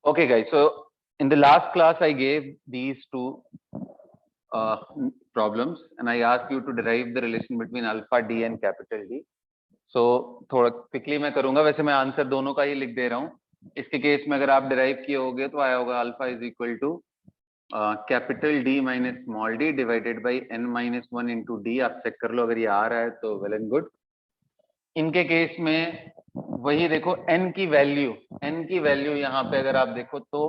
Okay guys, so in the last class I gave these two problems and I asked you to derive the relation between alpha d and capital D. So थोड़ा quickly मैं करूंगा, वैसे मैं answer दोनों का ही लिख दे रहा हूँ। इसके केस में अगर आप डिराइव किए होगे तो आया होगा alpha is equal to capital D minus small d divided by n minus 1 into d. आप चेक कर लो, अगर ये आ रहा है तो वेल एंड गुड। इनके केस में वही देखो, n की वैल्यू यहाँ पे अगर आप देखो तो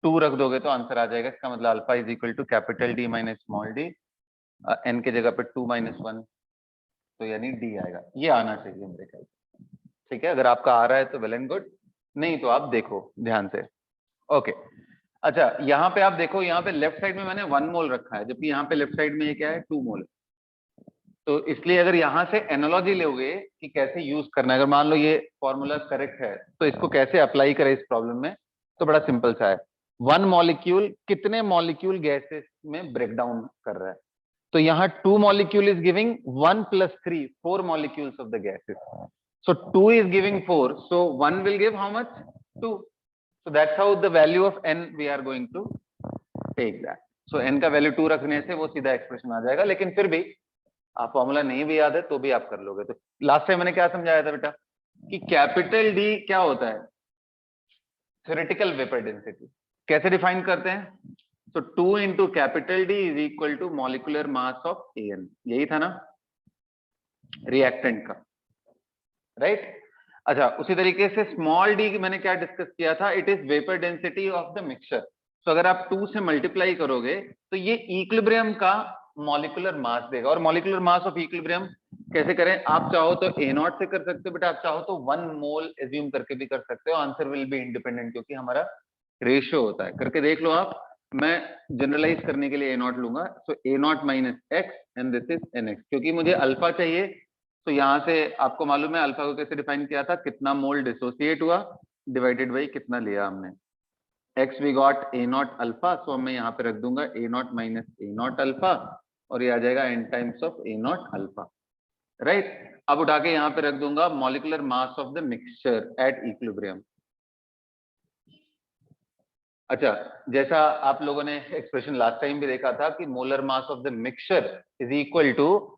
2 रख दोगे तो आंसर आ जाएगा। इसका मतलब alpha is equal to capital D minus small d, n के जगह पे 2 माइनस 1, तो यानी D आएगा। ये आना चाहिए मेरे ख्याल से, ठीक है। अगर आपका आ रहा है तो वेल एंड गुड, नहीं तो आप देखो ध्यान से। ओके अच्छा, यहाँ पे आप देखो, यहाँ पे लेफ्ट साइड में मैंने 1 मोल रखा है, जबकि यहाँ पे लेफ्ट साइड में ये क्या है 2 मोल। तो इसलिए अगर यहाँ से एनालॉजी लोगे कि कैसे यूज करना है, अगर मान लो ये फॉर्मूला करेक्ट है तो इसको कैसे अप्लाई करें इस प्रॉब्लम में, तो बड़ा सिंपल सा है। 1 मॉलिक्यूल कितने मॉलिक्यूल गैसेस में ब्रेक डाउन कर रहा है, तो यहाँ 2 molecule is giving 1 plus 3 4 molecules of the gases. So 2 is giving 4, so 1 will give how much? 2. So that's how the value of n we are going to take that. So n का value 2 रखने से वो सीधा expression आ जाएगा, लेकिन फिर भी आप फॉर्मूला नहीं भी याद है तो भी आप कर लोगे। तो लास्ट टाइम मैंने क्या समझाया था बेटा कि कैपिटल डी क्या होता है, थ्योरेटिकल वेपर डेंसिटी। कैसे डिफाइन करते हैं? तो 2 into capital D is equal to molecular mass of n, यही था ना रिएक्टेंट का, राइट। अच्छा, उसी तरीके से स्मॉल डी मैंने क्या डिस्कस किया था, it is vapour density of the mixture. तो अगर आप 2 से मल्टीप्लाई करोगे तो ये इक्विलिब्रियम का मॉलिक्यूलर मास देगा। और मॉलिक्यूलर मास ऑफ इक्विलिब्रियम कैसे करें? आप चाहो तो ए नॉट से कर सकते हो बेटा, आप चाहो तो 1 मोल एज्यूम करके भी कर सकते हो। आंसर विल बी इंडिपेंडेंट, क्योंकि हमारा रेशियो होता है। करके देख लो आप। मैं जनरलाइज करने के लिए ए नॉट लूंगा, so A naught minus X and this is N X. क्योंकि मुझे अल्फा चाहिए, तो यहां से आपको मालूम है अल्फा को कैसे डिफाइन किया था, कितना मोल डिसोसिएट हुआ डिवाइडेड बाई कितना लिया हमने। X we got A naught alpha, so मैं यहाँ पे रख दूंगा A naught minus A naught alpha, और ये आ जाएगा N times of A naught alpha, right. अब उठा के यहाँ पे रख दूंगा molecular mass of the mixture at equilibrium. अच्छा, जैसा आप लोगों ने एक्सप्रेशन लास्ट टाइम भी देखा था कि molar mass of the mixture is equal to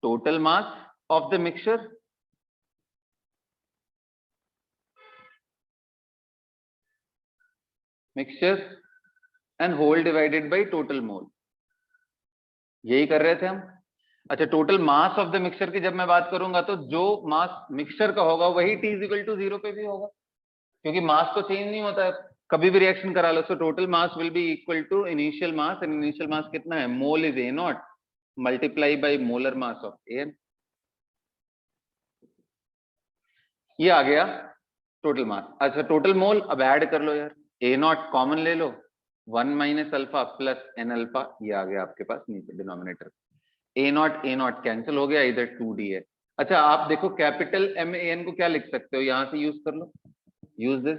total mass of the mixture and whole divided by total mole, यही कर रहे थे हम। अच्छा, total mass of the mixture की जब मैं बात करूंगा तो जो मास मिक्सचर का होगा वही t इज इक्वल टू 0 पे भी होगा, क्योंकि मास तो चेंज नहीं होता है, कभी भी रिएक्शन करा लो। So total mass will be equal to initial mass, and initial mass कितना है? Mole is A naught multiply by molar mass of N. ये आ गया टोटल मास। अच्छा, टोटल मोल अब ऐड कर लो यार, ए नॉट कॉमन ले लो, 1 minus alpha plus n alpha, ये आ गया आपके पास नीचे डिनोमिनेटर। ए नॉट कैंसिल हो गया, इधर 2d है। अच्छा, आप देखो कैपिटल एम ए एन को क्या लिख सकते हो, यहां से यूज कर लो, यूज दिस।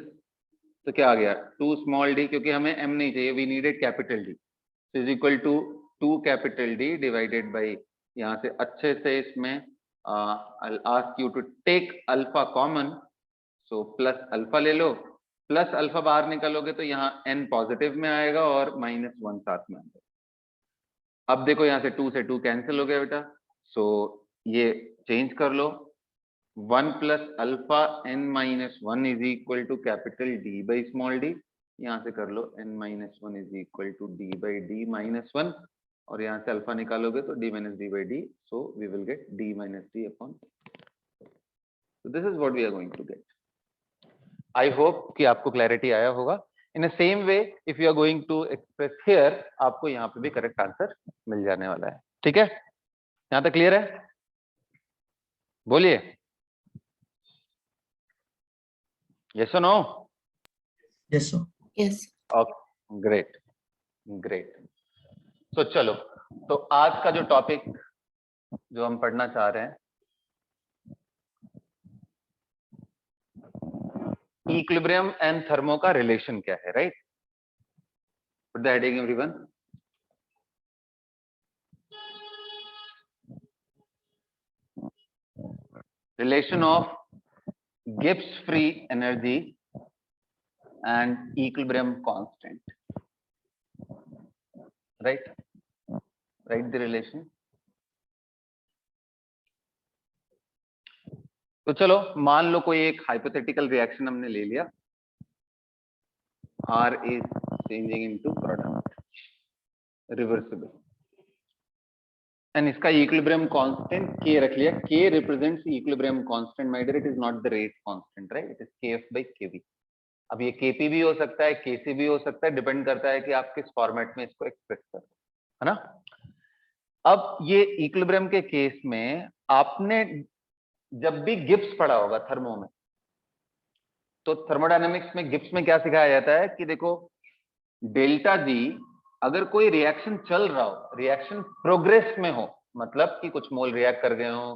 तो क्या आ गया 2 स्मॉल डी, क्योंकि हमें एम नहीं चाहिए, we needed capital D, is equal to 2 capital D divided by, यहां से अच्छे से इसमें I'll ask you to take alpha common, so plus alpha ले लो, प्लस अल्फा बाहर निकालोगे तो यहाँ n पॉजिटिव में आएगा और माइनस 1 साथ में आएगा। अब देखो यहाँ से 2 से 2 कैंसिल हो गया बेटा, सो ये चेंज कर लो, 1 plus alpha n minus 1 is equal to capital D by small d. यहाँ से कर लो n minus 1 is equal to D by D minus 1, और यहाँ से अल्फा निकालोगे तो d minus D by d, so we will get d minus D upon. So this is what we are going to get. I hope कि आपको clarity आया होगा। In the same way, if you are going to express here, आपको यहाँ पे भी correct answer मिल जाने वाला है, ठीक है। यहाँ तक क्लियर है? बोलिए yes or no? Yes, sir. Yes. Okay, great, great. तो चलो, तो आज का जो टॉपिक जो हम पढ़ना चाह रहे हैं, इक्विलिब्रियम एंड थर्मो का रिलेशन क्या है, right? Put the heading everyone. Relation of Gibbs free energy and equilibrium constant. Right? Write the relation. तो चलो मान लो कोई एक हाइपोथेटिकल रिएक्शन हमने ले लिया, R is changing into product, reversible, and इसका equilibrium constant K रख लिया. K represents equilibrium constant, my dear. It is not the rate constant, right? It is Kf by Kv. अब ये Kp भी हो सकता है, Kc भी हो सकता है, डिपेंड करता है कि आप किस फॉर्मेट में इसको एक्सप्रेस कर रहे हो, है ना. अब ये इक्विलिब्रियम के केस में आपने जब भी गिब्स पढ़ा होगा थर्मो में, तो थर्मोडायनेमिक्स में गिब्स में क्या सिखाया जाता है कि देखो डेल्टा जी, अगर कोई रिएक्शन चल रहा हो, रिएक्शन प्रोग्रेस में हो, मतलब कि कुछ मोल रिएक्ट कर गए हो,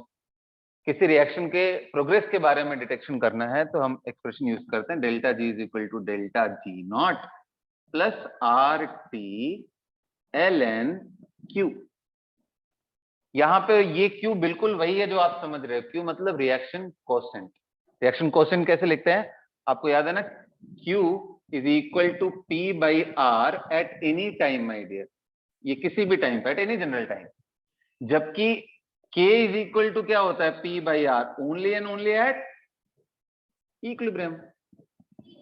किसी रिएक्शन के प्रोग्रेस के बारे में डिटेक्शन करना है, तो हम एक्सप्रेशन यूज करते हैं delta G is equal to delta G naught plus R T L N Q. यहां पे ये क्यू बिल्कुल वही है जो आप समझ रहे हो. क्यू मतलब रिएक्शन कोसेंट. रिएक्शन कोसेंट कैसे लिखते हैं, आपको याद है ना, Q is equal to P by R at any time my dear. ये किसी भी टाइम पे, एट एनी जनरल टाइम. जबकि K इज इक्वल टू क्या होता है, P by R only and only at equilibrium.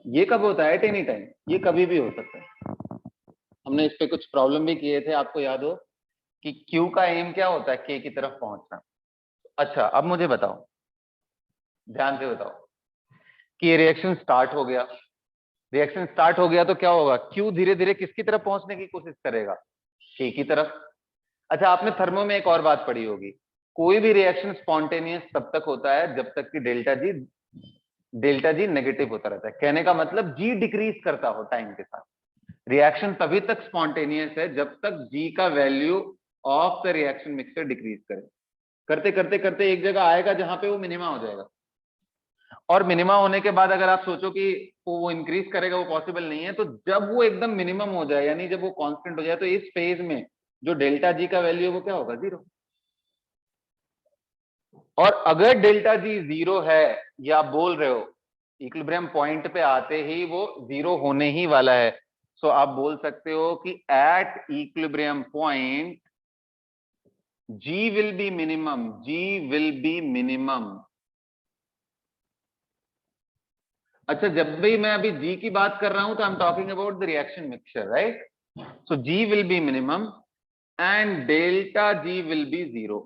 ये कब होता है, एट एनी टाइम. ये कभी भी हो सकता है. हमने इस पे कुछ प्रॉब्लम भी किए थे, आपको याद हो कि Q का एम क्या होता है, K की तरफ पहुंचना. अच्छा अब मुझे बताओ, ध्यान से बताओ कि ये रिएक्शन स्टार्ट हो गया. रिएक्शन स्टार्ट हो गया तो क्या होगा, Q धीरे धीरे किसकी तरफ पहुंचने की कोशिश करेगा, K की तरफ. अच्छा आपने थर्मो में एक और बात पढ़ी होगी, कोई भी रिएक्शन स्पॉन्टेनियस तब तक होता है जब तक कि डेल्टा जी नेगेटिव होता रहता है. कहने का मतलब जी डिक्रीज करता हो टाइम के साथ. रिएक्शन तभी तक स्पॉन्टेनियस है जब तक जी का value of the reaction mixture decrease करे. करते करते करते एक जगह आएगा जहां पे वो मिनिमा हो जाएगा, और मिनिमा होने के बाद अगर आप सोचो कि वो इंक्रीज करेगा, वो पॉसिबल नहीं है. तो जब वो एकदम मिनिमम हो जाए, यानी जब वो कांस्टेंट हो जाए, तो इस फेज में जो डेल्टा जी का वैल्यू है वो क्या होगा, 0. और अगर डेल्टा जी 0 है, या आप बोल रहे हो इक्विलिब्रियम पॉइंट पे आते ही वो 0 होने ही वाला है, सो आप बोल सकते हो कि at equilibrium point G will be minimum. G will be minimum. अच्छा जब भी मैं अभी जी की बात कर रहा हूं तो I am talking about the reaction mixture, right. So G will be minimum and delta G will be 0.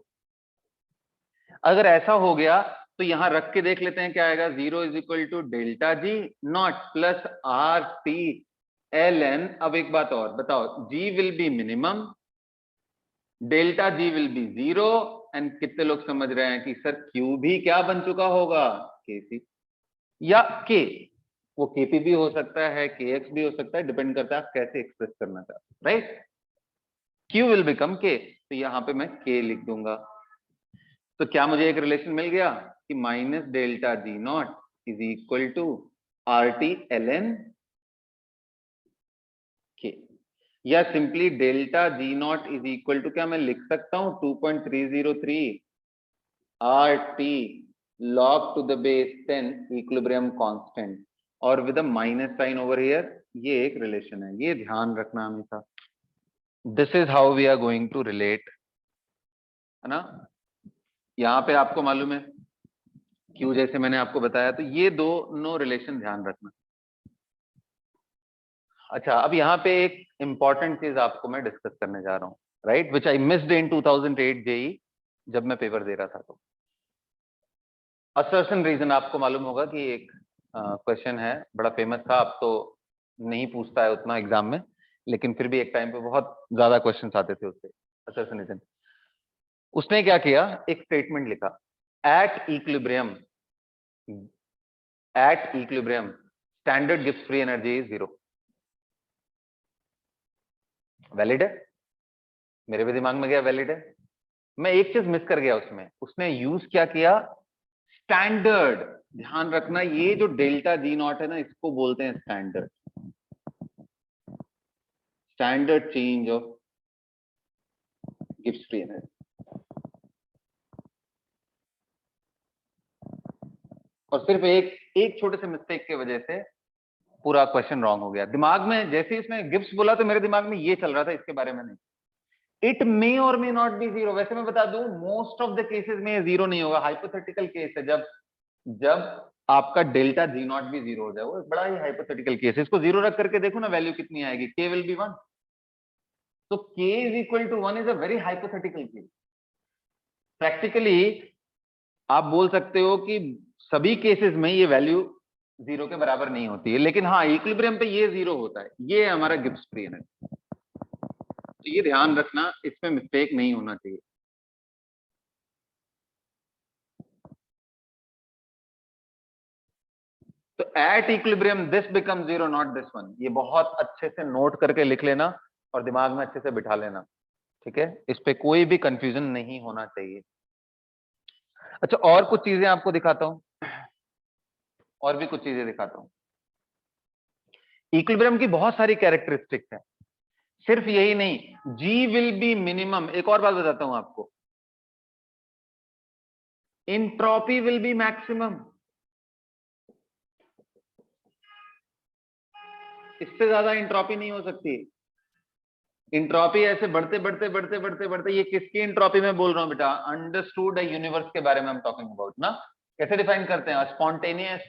अगर ऐसा हो गया तो यहां रख के देख लेते हैं क्या आएगा. 0 is equal to delta G naught plus R T L N. अब एक बात और बताओ, G will be minimum, delta G will be 0, and कितने लोग समझ रहे हैं कि सर क्यू भी क्या बन चुका होगा, के सी या के. वो केपी भी हो सकता है, के एक्स भी हो सकता है, डिपेंड करता है आप कैसे एक्सप्रेस करना चाहते हो, राइट. क्यू विल बिकम के, तो यहां पे मैं के लिख दूंगा. तो क्या मुझे एक रिलेशन मिल गया कि minus delta G naught is equal to R T L N K, या simply delta G naught is equal to क्या मैं लिख सकता हूं 2.303 R T log to the base 10 equilibrium constant और with a minus sign over here. ये एक रिलेशन है, ये ध्यान रखना हमेशा. This is how we are going to relate, है ना. यहां पे आपको मालूम है क्यों, जैसे मैंने आपको बताया, तो ये दोनों रिलेशन ध्यान रखना. अच्छा अब यहाँ पे एक इंपॉर्टेंट चीज आपको मैं डिस्कस करने जा रहा हूँ, right, which I missed in 2008 JEE जब मैं पेपर दे रहा था. तो असर्शन रीजन आपको मालूम होगा कि एक क्वेश्चन है, बड़ा फेमस था. अब तो नहीं पूछता है उतना एग्जाम में, लेकिन फिर भी एक टाइम पे बहुत ज्यादा क्वेश्चंस आते थे उससे. असर्शन रीजन, उसने क्या किया, एक स्टेटमेंट लिखा, at equilibrium standard Gibbs free energy is 0. Valid है, मेरे भी दिमाग में गया वैलिड है. मैं एक चीज मिस कर गया उसमें, उसने यूज क्या किया, स्टैंडर्ड. ध्यान रखना ये जो डेल्टा जी नॉट है ना, इसको बोलते हैं standard change of Gibbs free energy. और सिर्फ एक छोटे से मिस्टेक की वजह से पूरा क्वेश्चन रॉन्ग हो गया। दिमाग में जैसे इसमें गिब्स बोला तो मेरे दिमाग में ये चल रहा था, इसके बारे में नहीं। इट मे और मे नॉट बी जीरो। वैसे मैं बता दूं मोस्ट ऑफ द केसेस में ये जीरो नहीं होगा, हाइपोथेटिकल केस है। जब जब आपका डेल्टा जी नॉट भी जीरो हो जाए, वो बड़ा ही हाइपोथेटिकल केस है। इसको जीरो रख करके देखो ना, वैल्यू कितनी आएगी, के विल बी 1। तो k is equal to 1 is a very hypothetical case. Practically आप बोल सकते हो कि सभी केसेस में ये वैल्यू जीरो के बराबर नहीं होती है, लेकिन हाँ इक्विलिब्रियम पे ये जीरो होता है। ये है हमारा गिब्स फ्री एनर्जी। तो ये ध्यान रखना, इसमें मिस्टेक नहीं होना चाहिए। तो at equilibrium this become zero not this one. ये बहुत अच्छे से नोट करके लिख लेना और दिमाग में अच्छे से बिठा लेना, ठीक है। इस पे कोई भी कंफ्यूजन नहीं होना चाहिए। अच्छा, और कुछ चीजें आपको दिखाता हूं, और भी कुछ चीजें दिखाता हूं। इक्विलिब्रियम की बहुत सारी कैरेक्टरिस्टिक्स हैं, सिर्फ यही नहीं, जी विल बी मिनिमम। एक और बात बताता हूं आपको, इंट्रोपी विल बी मैक्सिमम। इससे ज्यादा इंट्रोपी नहीं हो सकती। इंट्रोपी ऐसे बढ़ते बढ़ते बढ़ते बढ़ते बढ़ते, ये किसकी इंट्रोपी में बोल रहा हूं बेटा, अंडरस्टूड यूनिवर्स के बारे में हम टॉकिंग अबाउट ना। कैसे डिफाइन करते हैं, spontaneous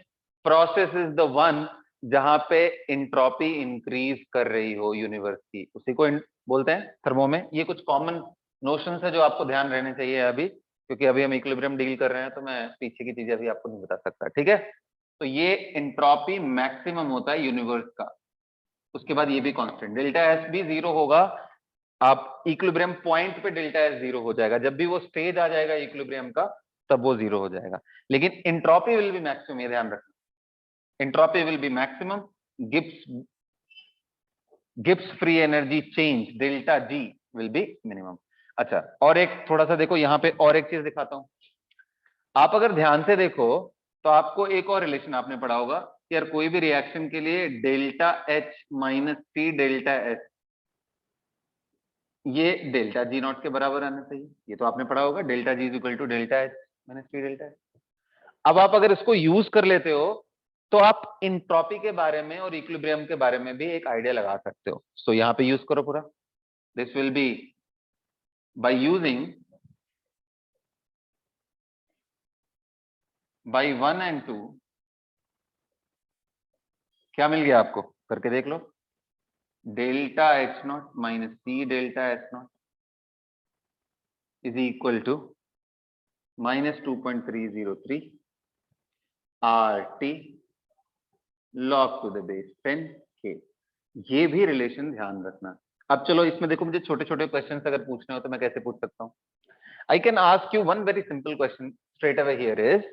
process is the one जहां पे इंट्रोपी इंक्रीज कर रही हो यूनिवर्स की, उसी को बोलते हैं थर्मो में। ये कुछ कॉमन नोशंस है जो आपको ध्यान रहने चाहिए अभी, क्योंकि अभी हम इक्विलिब्रियम डील कर रहे हैं, तो मैं पीछे की चीजें अभी आपको नहीं बता सकता, ठीक है। तो ये इंट्रोपी मैक्सिमम होता है यूनिवर्स का। उसके बाद ये भी कांस्टेंट, डेल्टा एस भी जीरो होगा। आप इक्विलिब्रियम पॉइंट पे डेल्टा एस जीरो हो जाएगा, जब भी वो स्टेज आ जाएगा इक्विलिब्रियम का तब वो जीरो हो जाएगा। लेकिन इंट्रोपी विल बी मैक्सिमम, ये ध्यान रखना। Entropy will be maximum, Gibbs free energy change delta G will be minimum. अच्छा, और एक थोड़ा सा देखो यहाँ पे, और एक चीज दिखाता हूं। आप अगर ध्यान से देखो तो आपको एक और रिलेशन आपने पढ़ा होगा कि यार कोई भी रिएक्शन के लिए delta H minus T delta S, ये डेल्टा जी नॉट के बराबर आना चाहिए। ये तो आपने पढ़ा होगा, delta G is equal to delta H minus T delta S. अब आप अगर इसको यूज कर लेते हो तो आप इंट्रोपी के बारे में और इक्विलिब्रियम के बारे में भी एक आइडिया लगा सकते हो। तो यहाँ पे यूज करो पूरा, this will be by using by 1 and 2। क्या मिल गया आपको, करके देख लो। Delta H naught minus T delta H naught is equal to minus 2.303 R T log to the base 10 के। ये भी रिलेशन ध्यान रखना। अब चलो इसमें देखो, मुझे छोटे छोटे क्वेश्चन अगर पूछने हो तो मैं कैसे पूछ सकता हूँ। I can ask you one very simple question straight away here is,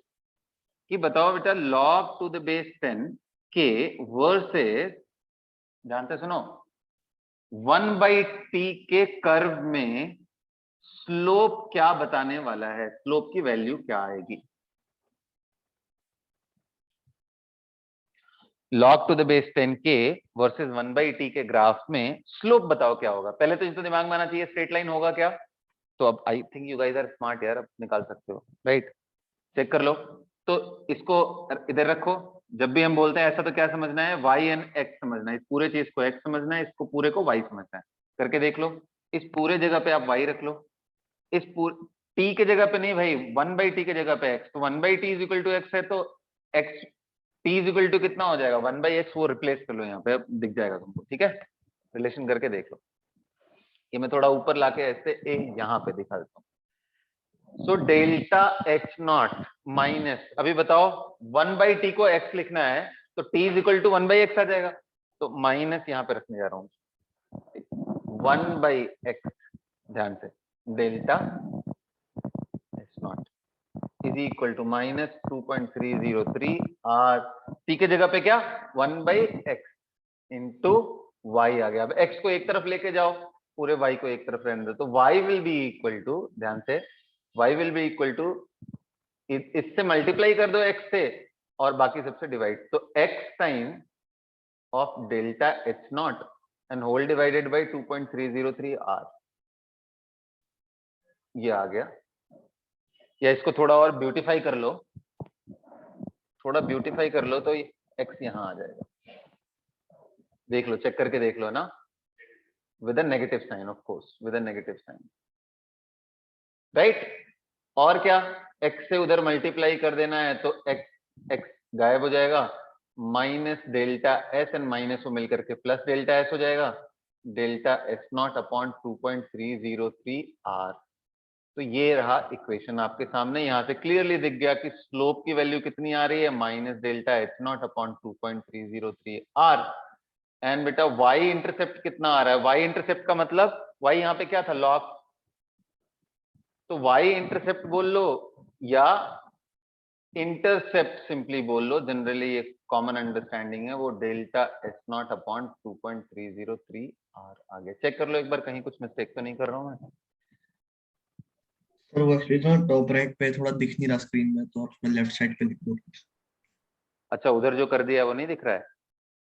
कि बताओ बेटा लॉग टू द बेस 10 के वर्सेस, ध्यान से सुनो, 1/t के कर्व में स्लोप क्या बताने वाला है, स्लोप की वैल्यू क्या आएगी। log टू द बेस 10 के वर्सेस 1/t के ग्राफ में स्लोप बताओ क्या होगा। पहले तो इनको दिमाग में आना चाहिए स्ट्रेट लाइन होगा क्या। तो अब I think you guys are smart यार, अब निकाल सकते हो, राइट। चेक कर लो। तो इसको इधर रखो। जब भी हम बोलते हैं ऐसा, तो क्या समझना है, y एंड x समझना है। इस पूरे चीज को x समझना है, इसको पूरे को y समझना है। करके देख लो, इस पूरे जगह पे आप y रख लो, इस t के जगह पे नहीं भाई, 1/t के जगह पे x। तो 1/t is equal to x है, तो x t is equal to कितना हो जाएगा, 1/x। वो रिप्लेस कर लो यहाँ पे, अब दिख जाएगा तुमको, ठीक है। रिलेशन करके देख लो। ये मैं थोड़ा ऊपर लाके ऐसे यहाँ पे दिखा देता हूँ। So delta H naught minus, अभी बताओ 1/t को x लिखना है तो t is equal to 1/x आ जाएगा। तो माइनस यहाँ पे रखने जा रहा हूँ, 1/x। ध्यान से, delta H naught is equal to minus 2.303 R T के जगह पे क्या 1/x इंटू वाई आ गया। अब x को एक तरफ लेके जाओ, पूरे y को एक तरफ रहने दो, तो y will be equal to, ध्यान से, y will be equal to, इससे मल्टीप्लाई कर दो x से और बाकी सबसे डिवाइड, तो x time of delta H naught and whole divided by 2.303 R, ये आ गया। या इसको थोड़ा और ब्यूटीफाई कर लो, थोड़ा ब्यूटीफाई कर लो तो x यहाँ आ जाएगा। देख लो, चेक करके देख लो ना, with a negative sign, of course with a negative sign, right. और क्या, x से उधर मल्टीप्लाई कर देना है तो x गायब हो जाएगा, minus delta S and minus वो मिलकर के प्लस डेल्टा एस हो जाएगा, delta S naught upon 2.303 R. तो ये रहा इक्वेशन आपके सामने, यहां से क्लियरली दिख गया कि स्लोप की वैल्यू कितनी आ रही है, minus delta H naught upon 2.303 R. And बेटा वाई इंटरसेप्ट कितना आ रहा है, वाई इंटरसेप्ट का मतलब वाई यहाँ पे क्या था, लॉग, तो वाई इंटरसेप्ट बोल लो या इंटरसेप्ट सिंपली बोल लो, जनरली ये कॉमन अंडरस्टैंडिंग है, वो delta S naught upon 2.303 R. आगे चेक कर लो एक बार, कहीं कुछ मिस्टेक तो नहीं कर रहा हूं मैं। सर वो एक्चुअली ना टॉप राइट पे थोड़ा दिख नहीं रहा स्क्रीन में, तो आप उसमें लेफ्ट साइड पे लिख दो। अच्छा, उधर जो कर दिया है वो नहीं दिख रहा है?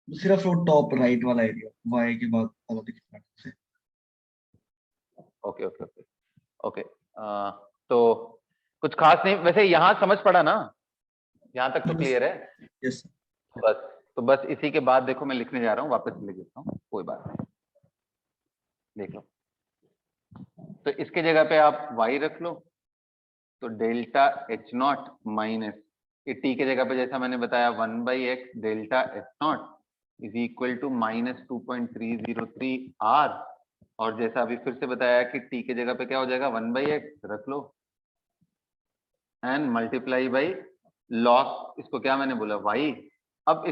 सिर्फ वो टॉप राइट वाला एरिया वाई के बाद वाला दिख रहा है। Okay okay okay okay. तो कुछ खास नहीं, वैसे यहाँ समझ पड़ा ना, यहाँ तक तो क्लियर है? Yes sir. बस, तो बस इसी के बाद देखो मैं लिखने जा रहा हूँ, वापस लिख देता हूँ, कोई बात नहीं, देख लो। तो इसके जगह पे आप y रख लो, तो डेल्टा एच नॉट माइनस ये t के जगह पे जैसा मैंने बताया 1/x delta H naught is equal to minus 2.303 r, और जैसा अभी फिर से बताया कि t के जगह पे क्या हो जाएगा, 1/x रख लो एंड मल्टीप्लाई बाई लॉग, इसको क्या मैंने बोला, y। अब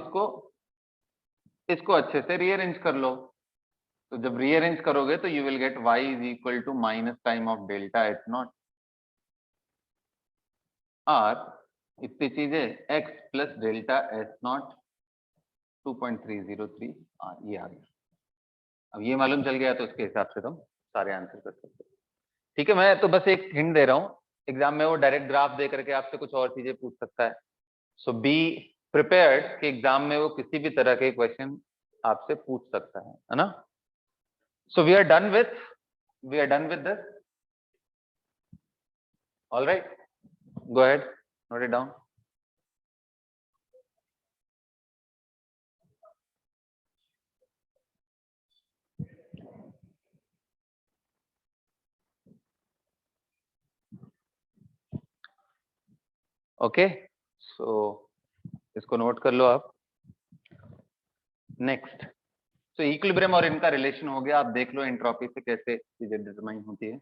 इसको अच्छे से रीअरेंज कर लो, तो जब रीअरेंज करोगे तो you will get y is equal to minus time of delta H naught R, इतनी चीजें x plus delta H naught 2.303 R, ये आ गया। अब ये मालूम चल गया तो उसके हिसाब से तुम सारे आंसर कर सकते हो। ठीक है, मैं तो बस एक हिंट दे रहा हूँ, एग्जाम में वो डायरेक्ट ग्राफ दे करके आपसे कुछ और चीजें पूछ सकता है, सो बी प्रिपेयर्ड कि एग्जाम में वो किसी भी तरह के क्वेश्चन आपसे पूछ सकता है ना। So we are done with this, all right, go ahead, note it down. Okay, so इसको नोट कर लो आप। नेक्स्ट, तो इक्विलिब्रियम और इनका रिलेशन हो गया, आप देख लो एंट्रोपी से कैसे चीजें डिटरमाइन होती है।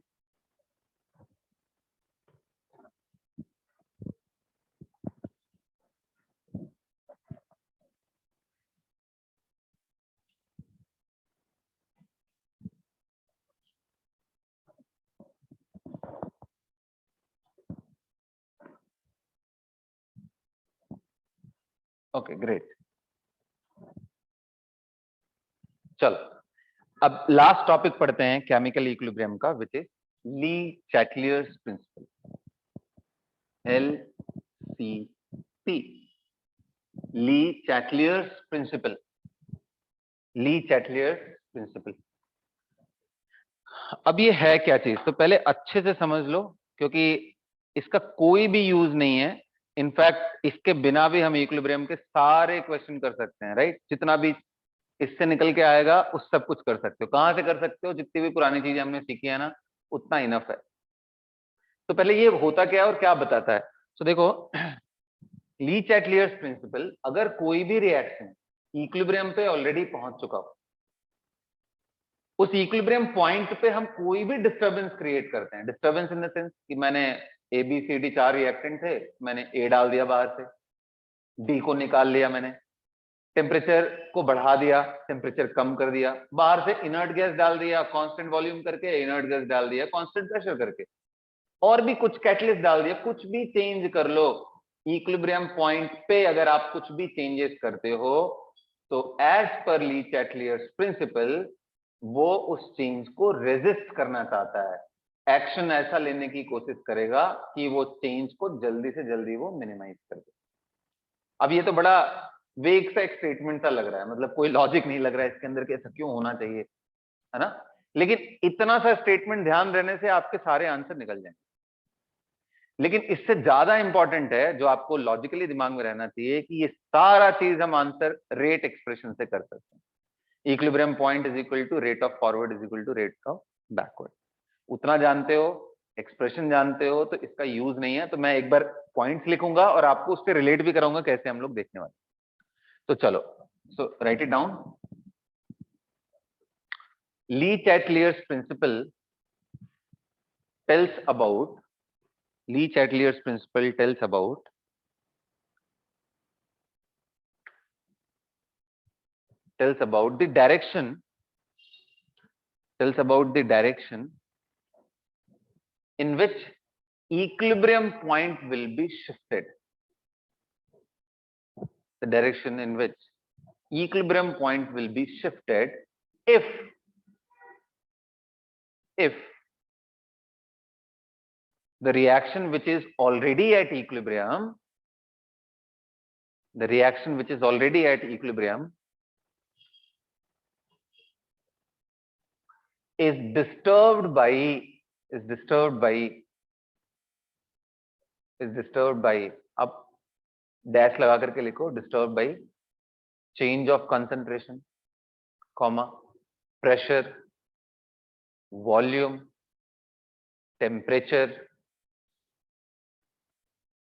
ओके ग्रेट, चलो अब लास्ट टॉपिक पढ़ते हैं केमिकल इक्विलिब्रियम का, which is Le Chatelier's principle, LCP, Le Chatelier's principle, Le Chatelier's principle. अब ये है क्या चीज, तो पहले अच्छे से समझ लो, क्योंकि इसका कोई भी यूज नहीं है, इनफैक्ट इसके बिना भी हम इक्विलिब्रियम के सारे क्वेश्चन कर सकते हैं, राइट, जितना भी इससे निकल के आएगा उस सब कुछ कर सकते हो। कहां से कर सकते हो, जितनी भी पुरानी चीजें हमने सीखी है ना, उतना इनफ है। तो पहले ये होता क्या है और क्या बताता है, तो देखो ली चैटलियर्स प्रिंसिपल, अगर कोई भी रिएक्शन इक्विलिब्रियम पे ऑलरेडी पहुंच चुका हो, उस इक्विलिब्रियम पॉइंट पे हम कोई भी डिस्टरबेंस क्रिएट करते हैं, डिस्टरबेंस इन द सेंस कि मैंने ABCD 4 रिएक्टेंट थे, मैंने A डाल दिया बाहर से, D को निकाल लिया मैंने, टेम्परेचर को बढ़ा दिया, टेम्परेचर कम कर दिया, बाहर से इनर्ट गैस डाल दिया कांस्टेंट वॉल्यूम करके, इनर्ट गैस डाल दिया कांस्टेंट प्रेशर करके, और भी कुछ कैटलिस्ट डाल दिया, कुछ भी चेंज कर लो, इक्विलिब्रियम पॉइंट पे अगर आप कुछ भी चेंजेस करते हो तो एज पर ली चैटलियर्स प्रिंसिपल वो उस चेंज को रेजिस्ट करना चाहता है, एक्शन ऐसा लेने की कोशिश करेगा कि वो चेंज को जल्दी से जल्दी वो मिनिमाइज कर दे। अब ये तो बड़ा वेग सा एक स्टेटमेंट सा लग रहा है, मतलब कोई लॉजिक नहीं लग रहा है इसके अंदर कि ऐसा क्यों होना चाहिए, है ना, लेकिन इतना सा स्टेटमेंट ध्यान रहने से आपके सारे आंसर निकल जाएंगे। लेकिन इससे ज्यादा इंपॉर्टेंट है, जो आपको लॉजिकली दिमाग में रहना चाहिए, कि ये सारा चीज हम आंसर रेट एक्सप्रेशन से कर सकते हैं। Equilibrium point is equal to rate of forward is equal to rate of backward. उतना जानते हो, एक्सप्रेशन जानते हो, तो इसका यूज नहीं है। तो मैं एक बार पॉइंट्स लिखूंगा और आपको उससे रिलेट भी कराऊंगा कैसे हम लोग देखने वाले। तो चलो, so write it down. Le Chatelier's principle tells about Lee Chatellier's principle tells about the direction in which equilibrium point will be shifted. The direction in which equilibrium point will be shifted if the reaction which is already at equilibrium, is disturbed by अब dash लगा करके लिखो, disturbed by change of concentration, comma, pressure, volume, temperature,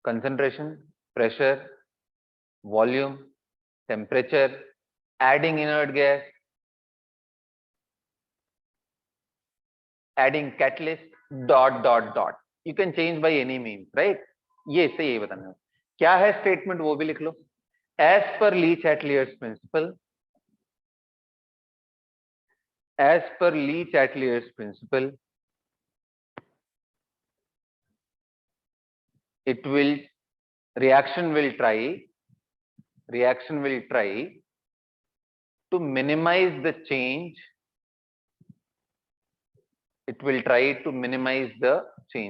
concentration, pressure, volume, temperature, adding inert gas, adding catalyst, ... You can change by any means, right? ये इससे यही बताना है। क्या है स्टेटमेंट वो भी लिख लो। As per Lee Chatellier's principle, reaction will try to minimize the change.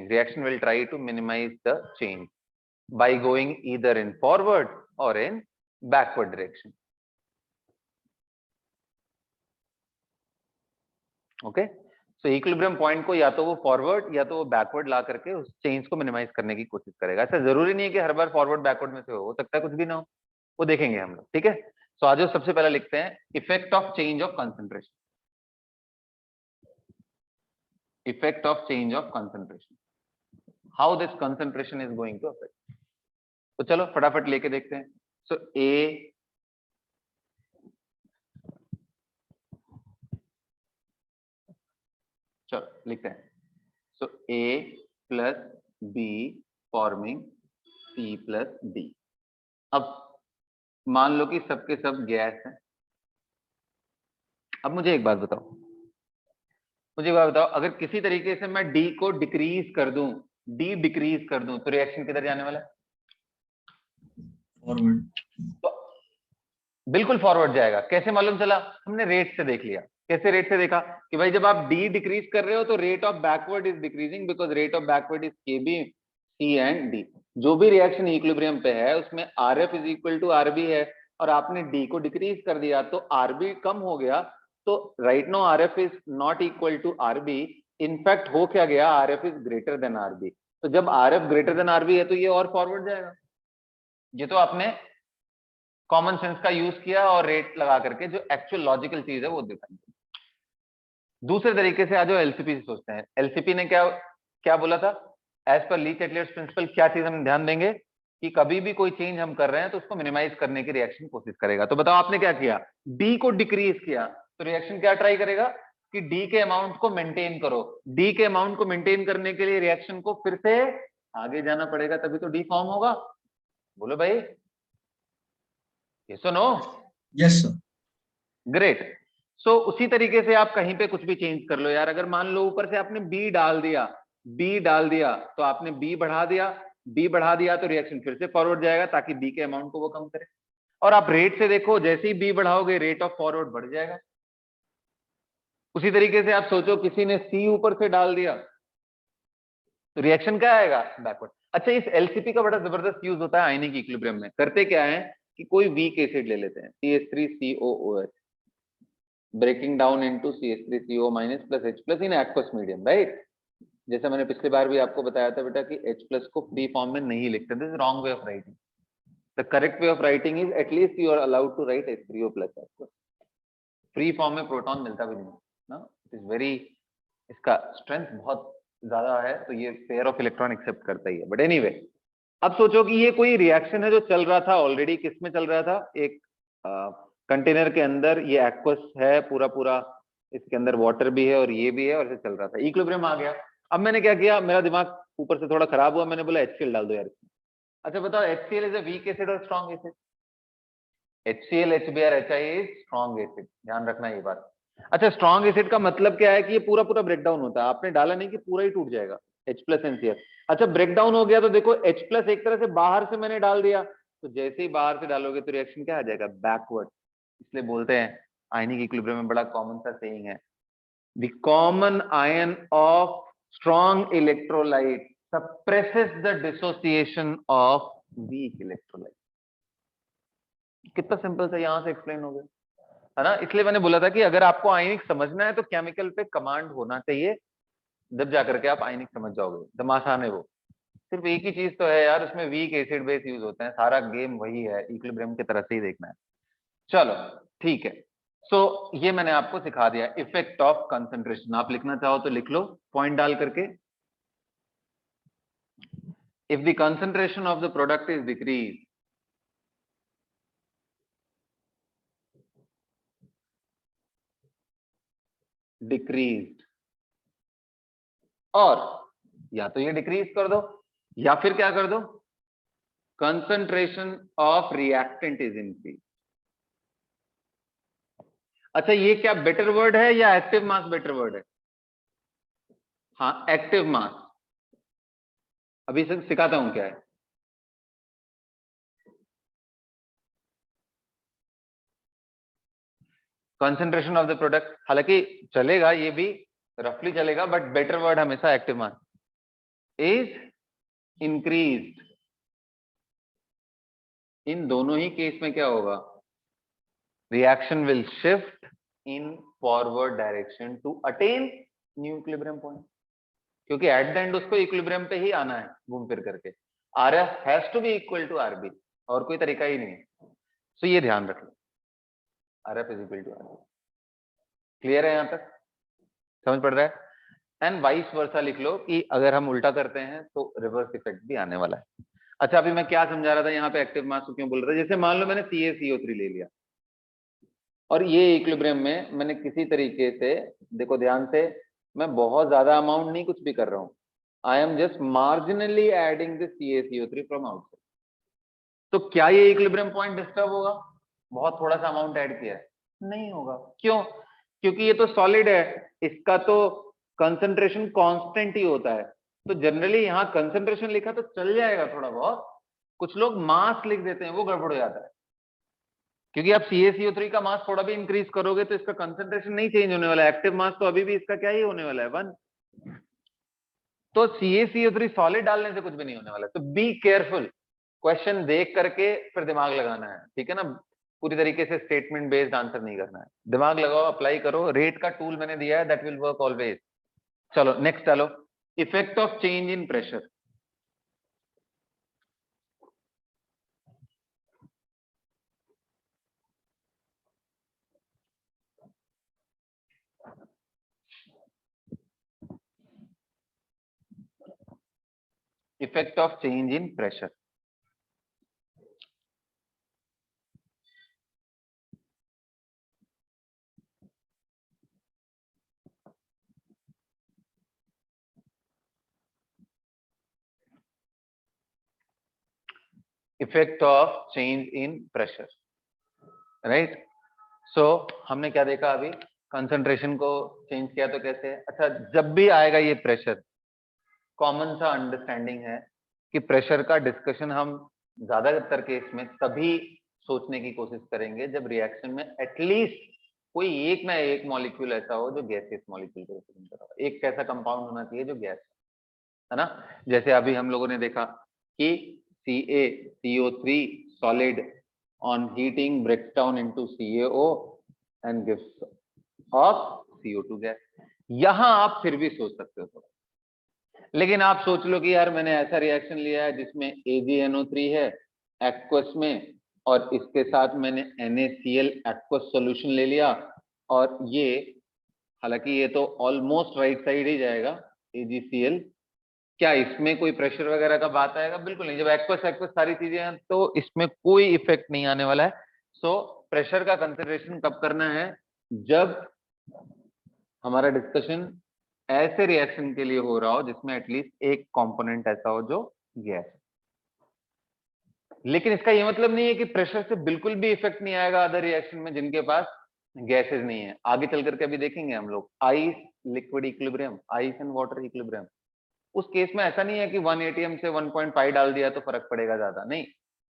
Reaction will try to minimize the change by going either in forward or in backward direction. Okay, so equilibrium point को या तो वो forward या तो वो backward ला करके उस change को मिनिमाइज करने की कोशिश करेगा। ऐसा जरूरी नहीं है कि हर बार फॉरवर्ड बैकवर्ड में से हो सकता है कुछ भी ना हो, वो देखेंगे हम लोग। ठीक है, तो आज सबसे पहले लिखते हैं effect of change of concentration. Effect of change of concentration, how this concentration is going to affect. तो चलो फटाफट लेके देखते हैं। सो ए चलो लिखते हैं। सो A plus B forming C plus D। अब मान लो कि सबके सब गैस है। अब मुझे एक बात बताओ, अगर किसी तरीके से मैं D को डिक्रीज कर दूं, तो रिएक्शन किधर जाने वाला है? फॉरवर्ड। तो बिल्कुल फॉरवर्ड जाएगा। कैसे मालूम चला? हमने रेट से देख लिया। कैसे रेट से देखा? कि भाई जब आप डी डिक्रीज कर रहे हो तो rate of backward is decreasing because rate of backward is KB, C and D। जो भी रिएक्शन इक्विलिब्रियम पे है उसमें RF is equal to RB है और आपने D को डिक्रीज कर दिया तो RB कम हो गया। तो right no RF is not equal to RB। In fact हो क्या गया? RF is greater than RB। तो जब RF ग्रेटर देन RB है तो ये और फॉरवर्ड जाएगा। ये तो आपने कॉमन सेंस का यूज किया और रेट लगा करके जो एक्चुअल लॉजिकल चीज है वो दिखाई। दूसरे तरीके से आज एलसीपी से सोचते हैं। एलसीपी ने क्या बोला था? एज पर ली चैटलियर्स प्रिंसिपल क्या चीज हम ध्यान देंगे कि कभी भी कोई चेंज हम कर रहे हैं तो उसको मिनिमाइज करने की रिएक्शन कोशिश करेगा। तो बताओ आपने क्या किया? डी को डिक्रीज किया तो रिएक्शन क्या ट्राई करेगा कि डी के अमाउंट को मेंटेन करो। डी के अमाउंट को मेंटेन करने के लिए रिएक्शन को फिर से आगे जाना पड़ेगा, तभी तो डी फॉर्म होगा। बोलो भाई, yes or no? Yes sir. Great. So उसी तरीके से आप कहीं पे कुछ भी चेंज कर लो यार। अगर मान लो ऊपर से आपने बी डाल दिया तो आपने बी बढ़ा दिया तो रिएक्शन फिर से फॉरवर्ड जाएगा ताकि बी के अमाउंट को वो कम करे। और आप रेट से देखो, जैसे ही बी बढ़ाओगे रेट ऑफ फॉरवर्ड बढ़ जाएगा। उसी तरीके से आप सोचो किसी ने सी ऊपर से डाल दिया तो रिएक्शन क्या आएगा? बैकवर्ड। अच्छा, इस एलसीपी का बड़ा जबरदस्त यूज होता है आयनिक इक्विलिब्रियम में। करते क्या है कि कोई वीक एसिड ले लेते हैं, CH3COOH, breaking down into CH3CO- plus H plus in aqueous medium, right? जैसा मैंने पिछली बार भी आपको बताया था बेटा कि H प्लस को फ्री फॉर्म में नहीं लिखते। This is wrong way of writing. The correct way of writing is at least you are allowed to write H3O plus aqueous. Free form में प्रोटॉन मिलता भी नहीं ना, इट इज वेरी, इसका स्ट्रेंथ बहुत ज्यादा है, तो ये पेयर ऑफ इलेक्ट्रॉन एक्सेप्ट करता ही है। बट एनीवे, अब सोचो कि ये कोई रिएक्शन है जो चल रहा था ऑलरेडी, किस में चल रहा था, एक कंटेनर के अंदर, ये एक्वस है पूरा पूरा, इसके अंदर वाटर भी है और ये भी है, और ऐसे चल रहा था, इक्विलिब्रियम आ गया। अब मैंने क्या किया, मेरा दिमाग ऊपर से थोड़ा खराब हुआ, मैंने बोला HCl डाल दो यार इसमें। अच्छा बताओ, HCl is a weak acid और strong acid? HCl, HBr, HI is strong acid, ध्यान रखना ये बात। अच्छा, स्ट्रॉन्ग एसिड का मतलब क्या है कि ये पूरा पूरा ब्रेक डाउन होता है, आपने डाला नहीं कि पूरा ही टूट जाएगा, H प्लस NCl। अच्छा, ब्रेक डाउन हो गया तो देखो H प्लस एक तरह से बाहर से मैंने डाल दिया, तो जैसे ही बाहर से डालोगे तो रिएक्शन क्या आ जाएगा, बैकवर्ड। इसलिए बोलते हैं आयनिक इक्विलिब्रियम में बड़ा कॉमन सा सेइंग है, the common ion of strong electrolyte suppresses the dissociation of weak electrolyte। कितना सिंपल सा यहां से एक्सप्लेन हो गया, है ना। इसलिए मैंने बोला था कि अगर आपको आयनिक समझना है तो केमिकल पे कमांड होना चाहिए, जब जाकर के आप आयनिक समझ जाओगे, एकदम आसान है वो। सिर्फ एक ही चीज तो है यार, उसमें वीक एसिड बेस यूज होते हैं, सारा गेम वही है, इक्विलिब्रियम की तरह से ही देखना है। चलो ठीक है, सो ये मैंने आपको सिखा दिया, इफेक्ट ऑफ कंसंट्रेशन। आप लिखना चाहो तो लिख लो पॉइंट डाल करके। If the concentration of the product is decrease, decrease, और या तो ये डिक्रीज कर दो या फिर क्या कर दो, concentration of reactant is increase. अच्छा, ये क्या बेटर वर्ड है या एक्टिव मास बेटर वर्ड है? हाँ, एक्टिव मास। अभी से सिखाता हूं क्या है। कंसंट्रेशन ऑफ द प्रोडक्ट, हालांकि चलेगा ये भी, रफली चलेगा, बट बेटर वर्ड हमेशा एक्टिव मास इज इंक्रीज्ड। इन दोनों ही केस में क्या होगा, reaction will shift in forward direction to attain new equilibrium point, क्योंकि एट द एंड उसको इक्विलिब्रियम पे ही आना है घूम फिर करके। RF has to be equal to RB, और कोई तरीका ही नहीं है। सो ये ध्यान रख लो, RF is equal to RB। Clear है, यहां तक समझ पड़ रहा है? एंड वाइस वर्सा लिख लो कि अगर हम उल्टा करते हैं तो रिवर्स इफेक्ट भी आने वाला है। अच्छा, अभी मैं क्या समझा रहा था, यहाँ पे एक्टिव मास क्यों बोल रहा था, जैसे मान लो मैंने CaCO3 ले लिया, और ये इक्विलिब्रियम में मैंने किसी तरीके से, देखो ध्यान से, मैं बहुत ज्यादा अमाउंट नहीं कुछ भी कर रहा हूं, I am just marginally adding the CaCO3 from outside. तो क्या ये इक्विलिब्रियम पॉइंट डिस्टर्ब होगा? बहुत थोड़ा सा अमाउंट ऐड किया है, नहीं होगा। क्यों? क्योंकि ये तो सॉलिड है, इसका तो कंसंट्रेशन कांस्टेंट ही होता है, तो जनरली यहाँ कंसंट्रेशन लिखा तो चल जाएगा थोड़ा बहुत, कुछ लोग मास लिख देते हैं, वो गड़बड़ हो जाता है। क्योंकि आप CaCO3 का मास थोड़ा भी इंक्रीज करोगे तो इसका कंसंट्रेशन नहीं चेंज होने वाला है, एक्टिव मास तो अभी भी इसका क्या ही होने वाला है, 1। तो CaCO3 सॉलिड डालने से कुछ भी नहीं होने वाला है, तो बी केयरफुल, क्वेश्चन देख करके फिर दिमाग लगाना है, ठीक है ना। पूरी तरीके से स्टेटमेंट बेस्ड आंसर नहीं करना है, दिमाग लगाओ, अप्लाई करो, रेट का टूल मैंने दिया है, दैट विल वर्क ऑलवेज। चलो नेक्स्ट चलो, effect of change in pressure. Effect of change in pressure, effect of change in pressure, right. So हमने क्या देखा अभी, कंसंट्रेशन को चेंज किया तो कैसे है। अच्छा, जब भी आएगा ये प्रेशर, कॉमन सा अंडरस्टैंडिंग है कि प्रेशर का डिस्कशन हम ज्यादातर केस में तभी सोचने की कोशिश करेंगे जब रिएक्शन में एटलीस्ट कोई एक ना एक मॉलिक्यूल ऐसा हो जो गैसियस मॉलिक्यूल को रिप्रेजेंट कर रहा हो, एक ऐसा कंपाउंड होना चाहिए जो गैस है ना। जैसे अभी हम लोगों ने देखा कि CaCO3 solid on heating breaks down into CaO and gives off CO2 gas। यहां आप फिर भी सोच सकते हो थोड़ा, लेकिन आप सोच लो कि यार मैंने ऐसा रिएक्शन लिया है जिसमें AgNO3 है एक्वस में, और इसके साथ मैंने NaCl एक्वस सॉल्यूशन ले लिया, और ये, हालांकि ये तो ऑलमोस्ट राइट साइड ही जाएगा AgCl। क्या इसमें कोई प्रेशर वगैरह का बात आएगा? बिल्कुल नहीं। जब एक्वस एक्वस सारी चीजें हैं तो इसमें कोई इफेक्ट नहीं आने वाला है। सो प्रेशर का कंसिडरेशन कब करना है? जब हमारा डिस्कशन ऐसे रिएक्शन के लिए हो रहा हो जिसमें एटलीस्ट एक कंपोनेंट ऐसा हो जो गैस। लेकिन इसका ये मतलब नहीं है कि प्रेशर से बिल्कुल भी इफेक्ट नहीं आएगा अदर रिएक्शन में जिनके पास गैसेस नहीं है। आगे चल करके अभी देखेंगे हम लोग ice liquid equilibrium, ice and water equilibrium. उस केस में ऐसा नहीं है कि 1 atm से 1.5 डाल दिया तो फर्क पड़ेगा ज्यादा, नहीं।